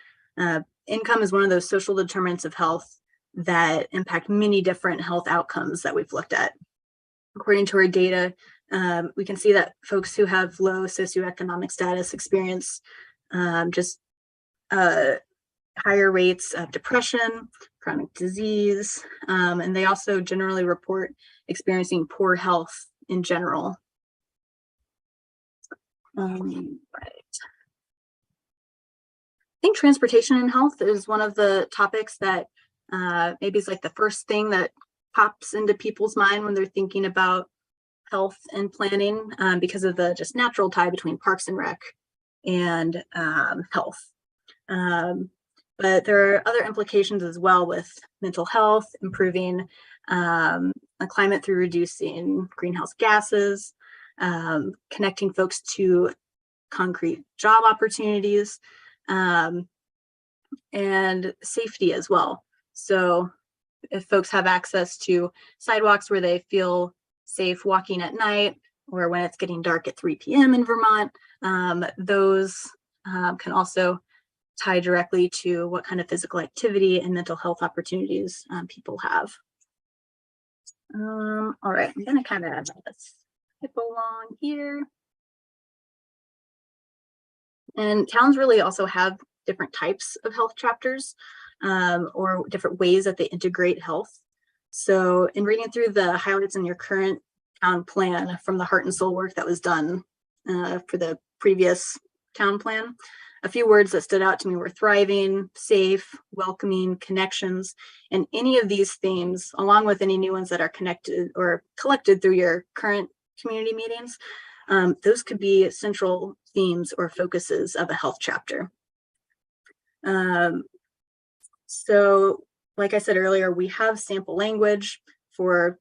Income is one of those social determinants of health that impact many different health outcomes that we've looked at. According to our data, we can see that folks who have low socioeconomic status experience just higher rates of depression, chronic disease, and they also generally report experiencing poor health in general. Right. I think transportation and health is one of the topics that maybe is like the first thing that pops into people's mind when they're thinking about health and planning, because of the just natural tie between Parks and Rec and health. But there are other implications as well with mental health, improving the climate through reducing greenhouse gases, connecting folks to concrete job opportunities, and safety as well. So if folks have access to sidewalks where they feel safe walking at night, or when it's getting dark at 3 p.m. in Vermont, those can also tie directly to what kind of physical activity and mental health opportunities people have. All right, I'm gonna kind of skip along here. And towns really also have different types of health chapters, or different ways that they integrate health. So in reading through the highlights in your current town plan from the heart and soul work that was done for the previous town plan, a few words that stood out to me were thriving, safe, welcoming, connections, and any of these themes, along with any new ones that are connected or collected through your current community meetings, those could be central themes or focuses of a health chapter. So like I said earlier, we have sample language for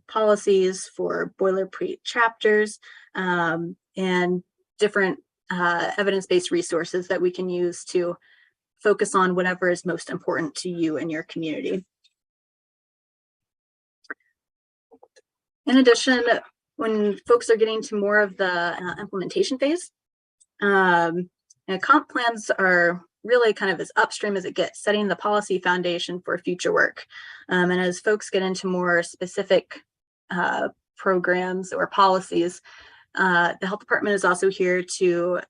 policies, for boilerplate chapters, and different evidence-based resources that we can use to focus on whatever is most important to you and your community. In addition, when folks are getting to more of the implementation phase, comp plans are really kind of as upstream as it gets, setting the policy foundation for future work. And as folks get into more specific programs or policies, the health department is also here to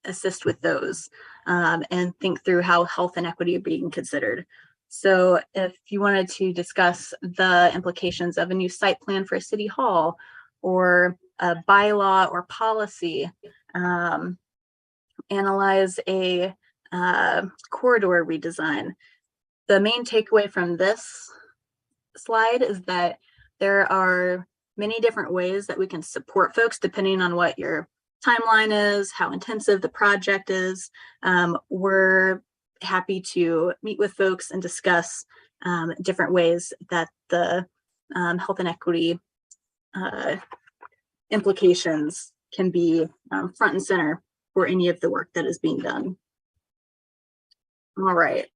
assist with those and think through how health and equity are being considered. So if you wanted to discuss the implications of a new site plan for a city hall or a bylaw or policy, analyze a corridor redesign, the main takeaway from this slide is that there are many different ways that we can support folks depending on what your timeline is, how intensive the project is. We're happy to meet with folks and discuss different ways that the health and equity implications can be front and center for any of the work that is being done. All right.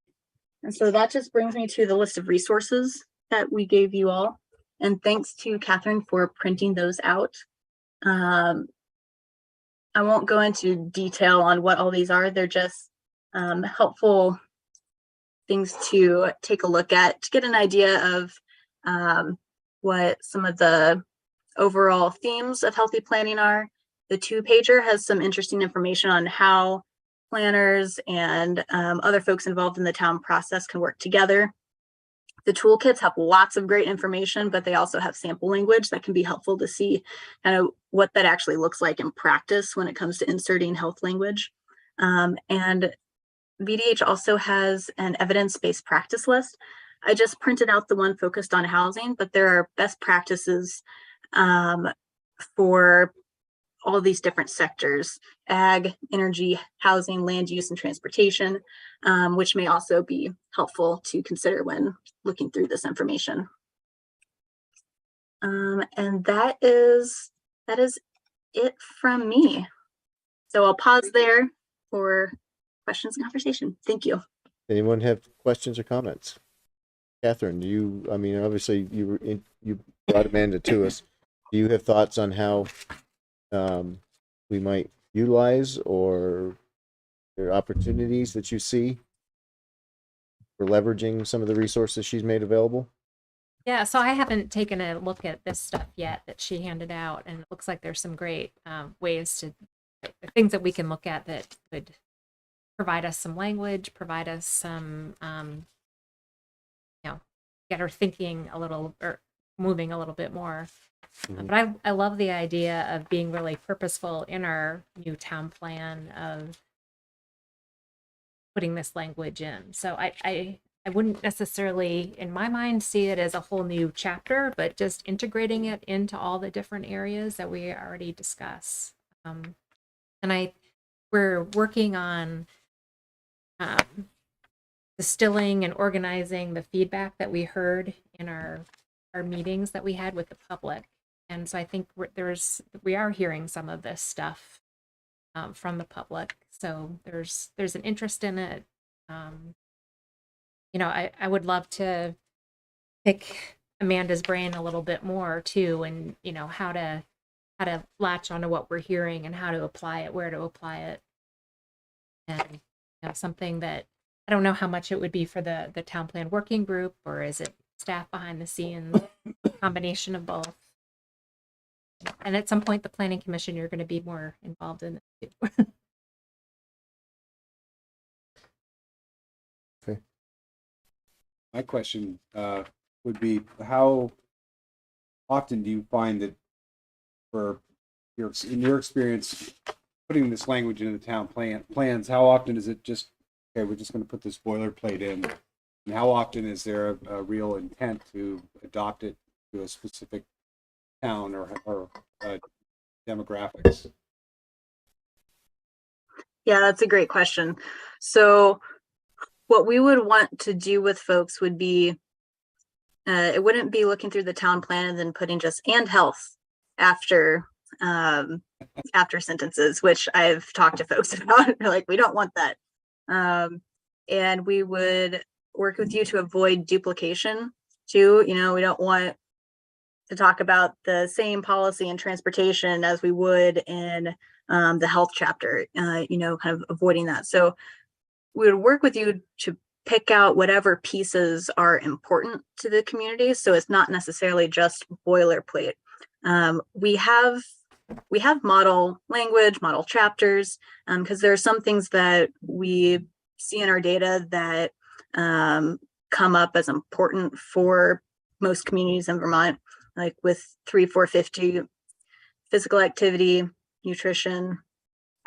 And so that just brings me to the list of resources that we gave you all. And thanks to Catherine for printing those out. I won't go into detail on what all these are. They're just helpful things to take a look at to get an idea of what some of the overall themes of healthy planning are. The 2-pager has some interesting information on how planners and other folks involved in the town process can work together. The toolkits have lots of great information, but they also have sample language that can be helpful to see kind of what that actually looks like in practice when it comes to inserting health language. And VDH also has an evidence-based practice list. I just printed out the one focused on housing, but there are best practices for all these different sectors: ag, energy, housing, land use, and transportation, which may also be helpful to consider when looking through this information. And that is it from me. So I'll pause there for questions and conversation. Thank you. Anyone have questions or comments? Catherine, do you, I mean, obviously you brought Amanda to us. Do you have thoughts on how we might utilize, or there are opportunities that you see for leveraging some of the resources she's made available? Yeah, so I haven't taken a look at this stuff yet that she handed out, and it looks like there's some great ways to, things that we can look at that could provide us some language, provide us some, get her thinking a little, or moving a little bit more. Mhm. But I love the idea of being really purposeful in our new town plan of putting this language in. So I wouldn't necessarily, in my mind, see it as a whole new chapter, but just integrating it into all the different areas that we already discuss. And we're working on distilling and organizing the feedback that we heard in our meetings that we had with the public. And so I think we are hearing some of this stuff from the public. So there's an interest in it. You know, I would love to pick Amanda's brain a little bit more too, and you know how to latch onto what we're hearing and how to apply it, where to apply it, and you know something that I don't know how much it would be for the town plan working group, or is it staff behind the scenes, combination of both. And at some point, the planning commission, you're going to be more involved in it too. My question would be, how often do you find that in your experience, putting this language into the town plans, how often is it just, okay, we're just going to put this boilerplate in? And how often is there a real intent to adopt it to a specific town or demographics? Yeah, that's a great question. So what we would want to do with folks would be, it wouldn't be looking through the town plan and then putting just "and health" after sentences, which I've talked to folks about. They're like, we don't want that. And we would work with you to avoid duplication too. You know, we don't want to talk about the same policy in transportation as we would in the health chapter, you know, kind of avoiding that. So we would work with you to pick out whatever pieces are important to the community. So it's not necessarily just boilerplate. We have model language, model chapters, because there are some things that we see in our data that come up as important for most communities in Vermont, like with 3-4-50, physical activity, nutrition.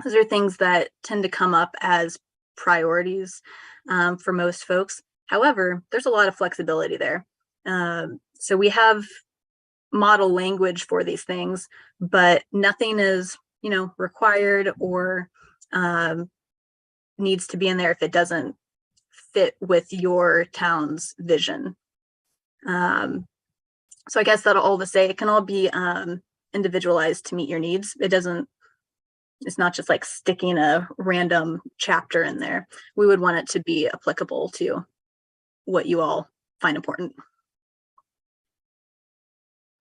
Those are things that tend to come up as priorities for most folks. However, there's a lot of flexibility there. So we have model language for these things, but nothing is, you know, required or needs to be in there if it doesn't fit with your town's vision. So I guess that'll all to say it can all be individualized to meet your needs. It's not just like sticking a random chapter in there. We would want it to be applicable to what you all find important.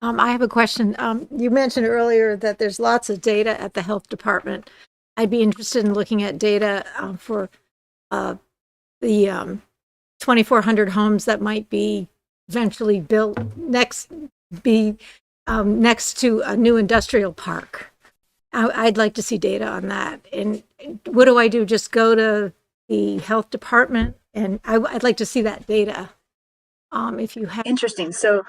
I have a question. You mentioned earlier that there's lots of data at the health department. I'd be interested in looking at data for the 2,400 homes that might be eventually built next to a new industrial park. I'd like to see data on that. And what do I do? Just go to the health department, and I'd like to see that data. If you have. Interesting. So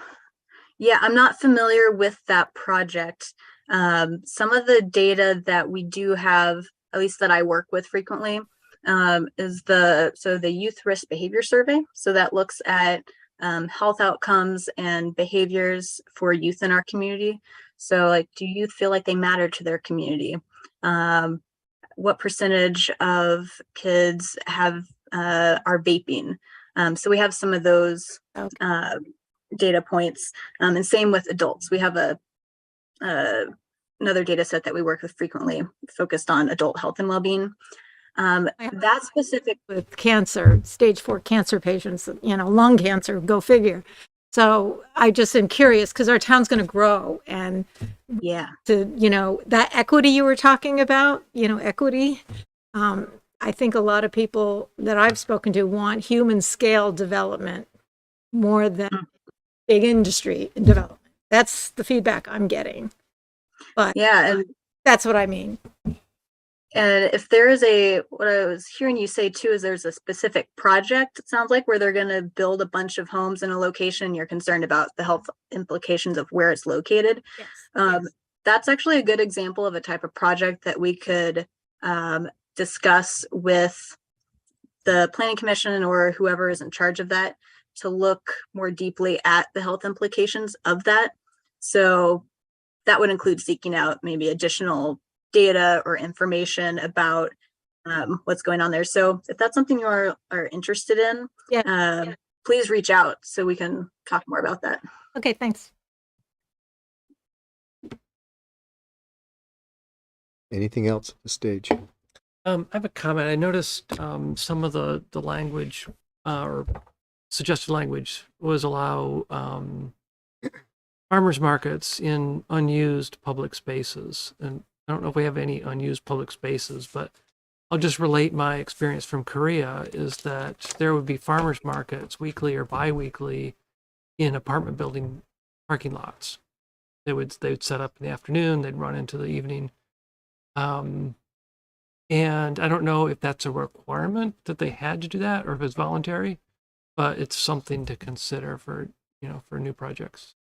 yeah, I'm not familiar with that project. Some of the data that we do have, at least that I work with frequently, is the youth risk behavior survey. So that looks at health outcomes and behaviors for youth in our community. So like, do youth feel like they matter to their community? What percentage of kids are vaping? So we have some of those data points, and same with adults. We have another data set that we work with frequently focused on adult health and well-being. That specific with cancer, stage 4 cancer patients, you know, lung cancer, go figure. So I just am curious because our town's going to grow, and yeah, to, you know, that equity you were talking about, you know, equity. I think a lot of people that I've spoken to want human scale development more than big industry development. That's the feedback I'm getting. But yeah, and that's what I mean. And if there is what I was hearing you say too, is there's a specific project, it sounds like, where they're going to build a bunch of homes in a location. You're concerned about the health implications of where it's located. Yes. That's actually a good example of a type of project that we could discuss with the planning commission or whoever is in charge of that to look more deeply at the health implications of that. So that would include seeking out maybe additional data or information about what's going on there. So if that's something you are interested in, Yeah. please reach out so we can talk more about that. Okay, thanks. Anything else at this stage? I have a comment. I noticed some of the language or suggested language was allow farmers markets in unused public spaces. And I don't know if we have any unused public spaces, but I'll just relate my experience from Korea is that there would be farmers markets weekly or bi-weekly in apartment building parking lots. They would set up in the afternoon, they'd run into the evening. And I don't know if that's a requirement that they had to do that or if it's voluntary, but it's something to consider for, for new projects.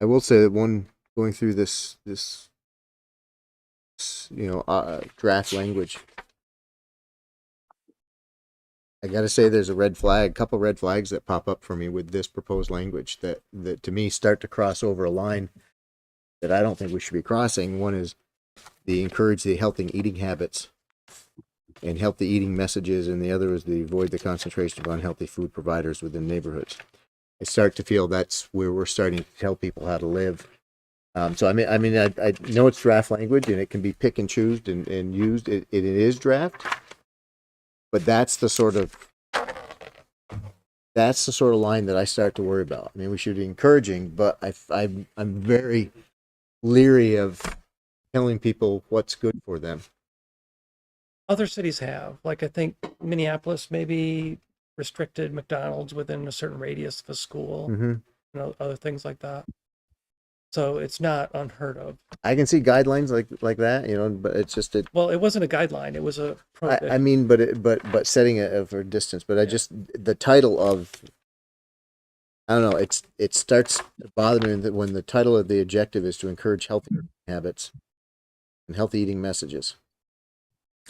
I will say that one going through this draft language, I got to say there's a couple red flags that pop up for me with this proposed language that to me start to cross over a line that I don't think we should be crossing. One is the encourage the healthy eating habits and healthy eating messages, and the other is the avoid the concentration of unhealthy food providers within neighborhoods. I start to feel that's where we're starting to tell people how to live. So I know it's draft language and it can be pick and choose and used. It is draft, but that's the sort of line that I start to worry about. I mean, we should be encouraging, but I'm very leery of telling people what's good for them. Other cities have, like I think Minneapolis maybe restricted McDonald's within a certain radius of a school, other things like that. So it's not unheard of. I can see guidelines like that, but it's just Well, it wasn't a guideline; it was a prohibition. I mean, but setting it for distance. But I just the title of I don't know. It starts bothering me when the title of the objective is to encourage healthy habits and healthy eating messages.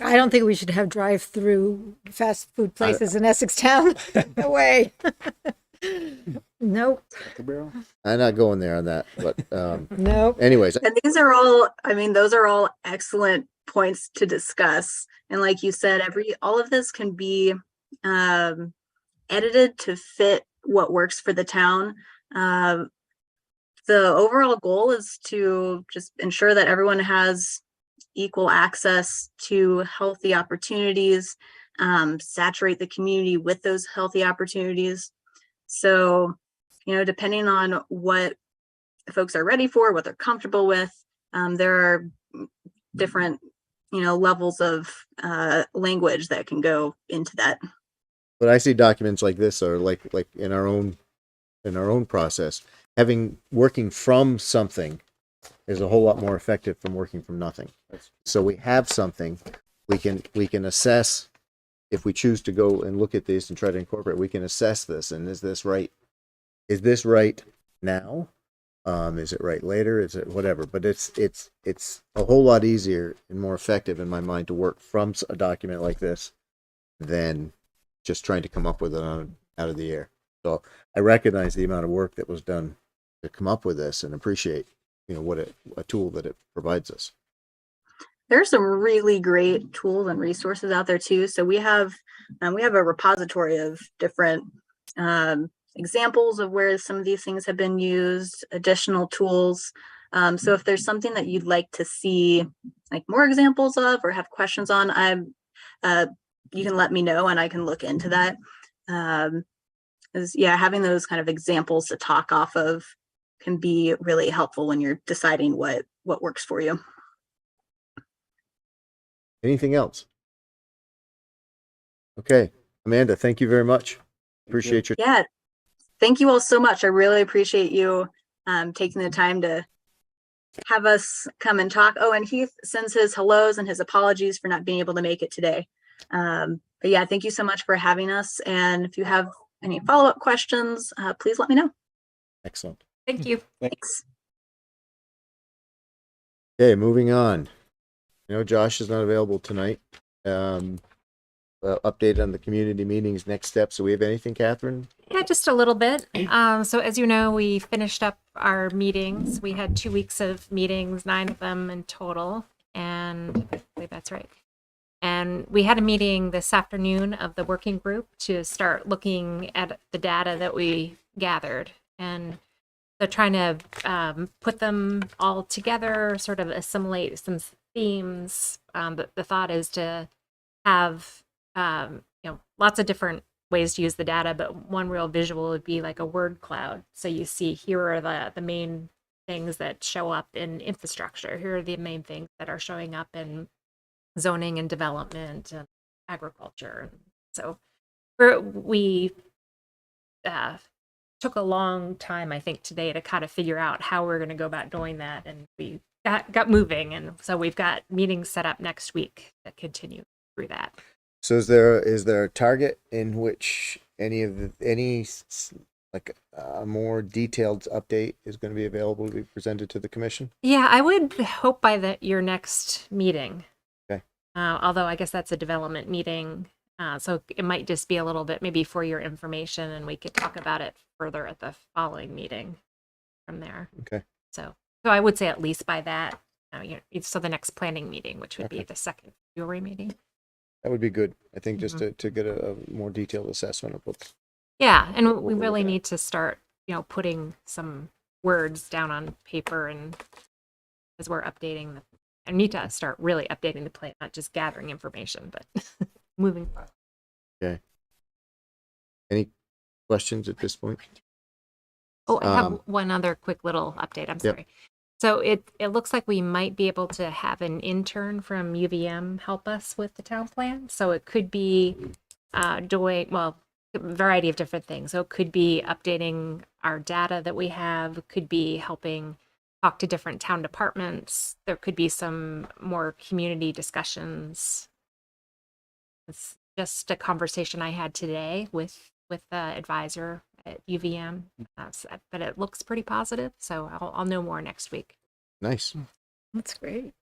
I don't think we should have drive-through fast food places in Essex town. No way. Nope. I'm not going there on that, but nope. Anyways, and these are all, those are all excellent points to discuss. And like you said, all of this can be edited to fit what works for the town. The overall goal is to just ensure that everyone has equal access to healthy opportunities, saturate the community with those healthy opportunities. So, depending on what folks are ready for, what they're comfortable with, there are different, levels of language that can go into that. But I see documents like this are like in our own process, working from something is a whole lot more effective from working from nothing. So we have something we can assess if we choose to go and look at this and try to incorporate. We can assess this, and is this right? Is this right now? Is it right later? Is it whatever? But it's a whole lot easier and more effective in my mind to work from a document like this than just trying to come up with it out of the air. So I recognize the amount of work that was done to come up with this and appreciate a tool that it provides us. There are some really great tools and resources out there too. So we have a repository of different examples of where some of these things have been used, additional tools. So if there's something that you'd like to see like more examples of or have questions on, you can let me know and I can look into that. Having those kind of examples to talk off of can be really helpful when you're deciding what works for you. Anything else? Okay, Amanda, thank you very much. Appreciate your. Yeah, thank you all so much. I really appreciate you taking the time to have us come and talk. Oh, and Heath sends his hellos and his apologies for not being able to make it today. But yeah, thank you so much for having us. And if you have any follow-up questions, please let me know. Excellent. Thank you. Thanks. Okay, moving on. I know Josh is not available tonight. Update on the community meetings, next steps. So we have anything, Catherine? Yeah, just a little bit. So as you know, we finished up our meetings. We had 2 weeks of meetings, 9 of them in total. And I believe that's right. And we had a meeting this afternoon of the working group to start looking at the data that we gathered. And so trying to put them all together, sort of assimilate some themes. But the thought is to have lots of different ways to use the data, but one real visual would be like a word cloud. So you see, here are the main things that show up in infrastructure. Here are the main things that are showing up in zoning and development and agriculture. So we took a long time, I think, today to kind of figure out how we're going to go about doing that. And we got moving. And so we've got meetings set up next week that continue through that. So is there a target in which any like a more detailed update is going to be available to be presented to the commission? Yeah, I would hope by your next meeting. Okay. Although I guess that's a development meeting. So it might just be a little bit maybe for your information, and we could talk about it further at the following meeting from there. Okay. So I would say at least by that, so the next planning meeting, which would be the second February meeting. That would be good. I think just to get a more detailed assessment of what's. Yeah, and what we we're really looking at. need to start, putting some words down on paper, and as we're updating I need to start really updating the plan, not just gathering information, but moving forward. Okay. Any questions at this point? Oh, I have one other quick little update. I'm sorry. So it looks like we might be able to have an intern from UVM help us with the town plan. So it could be doing, a variety of different things. So it could be updating our data that we have, it could be helping talk to different town departments. There could be some more community discussions. It's just a conversation I had today with the advisor at UVM, but it looks pretty positive. So I'll know more next week. Nice. That's great.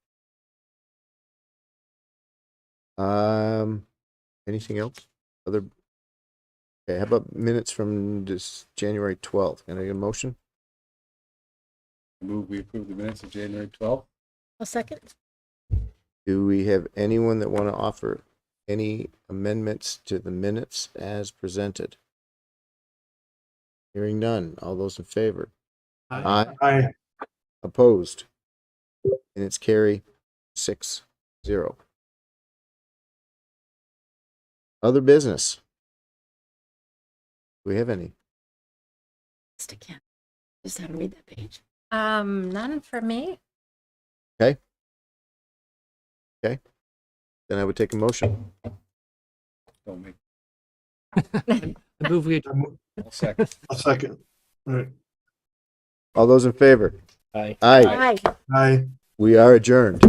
Anything else? Okay, how about minutes from this January 12th? Can I get a motion? Move we approve the minutes of January 12th. A second. Do we have anyone that want to offer any amendments to the minutes as presented? Hearing none. All those in favor? Aye. Aye. Opposed? Minutes carry 6-0. Other business? Do we have any? Just again. Just how to read that page. None for me. Okay. Then I would take a motion. Don't make. I move we I'll second. A second. All right. All those in favor? Aye. Aye. Aye. Aye. We are adjourned.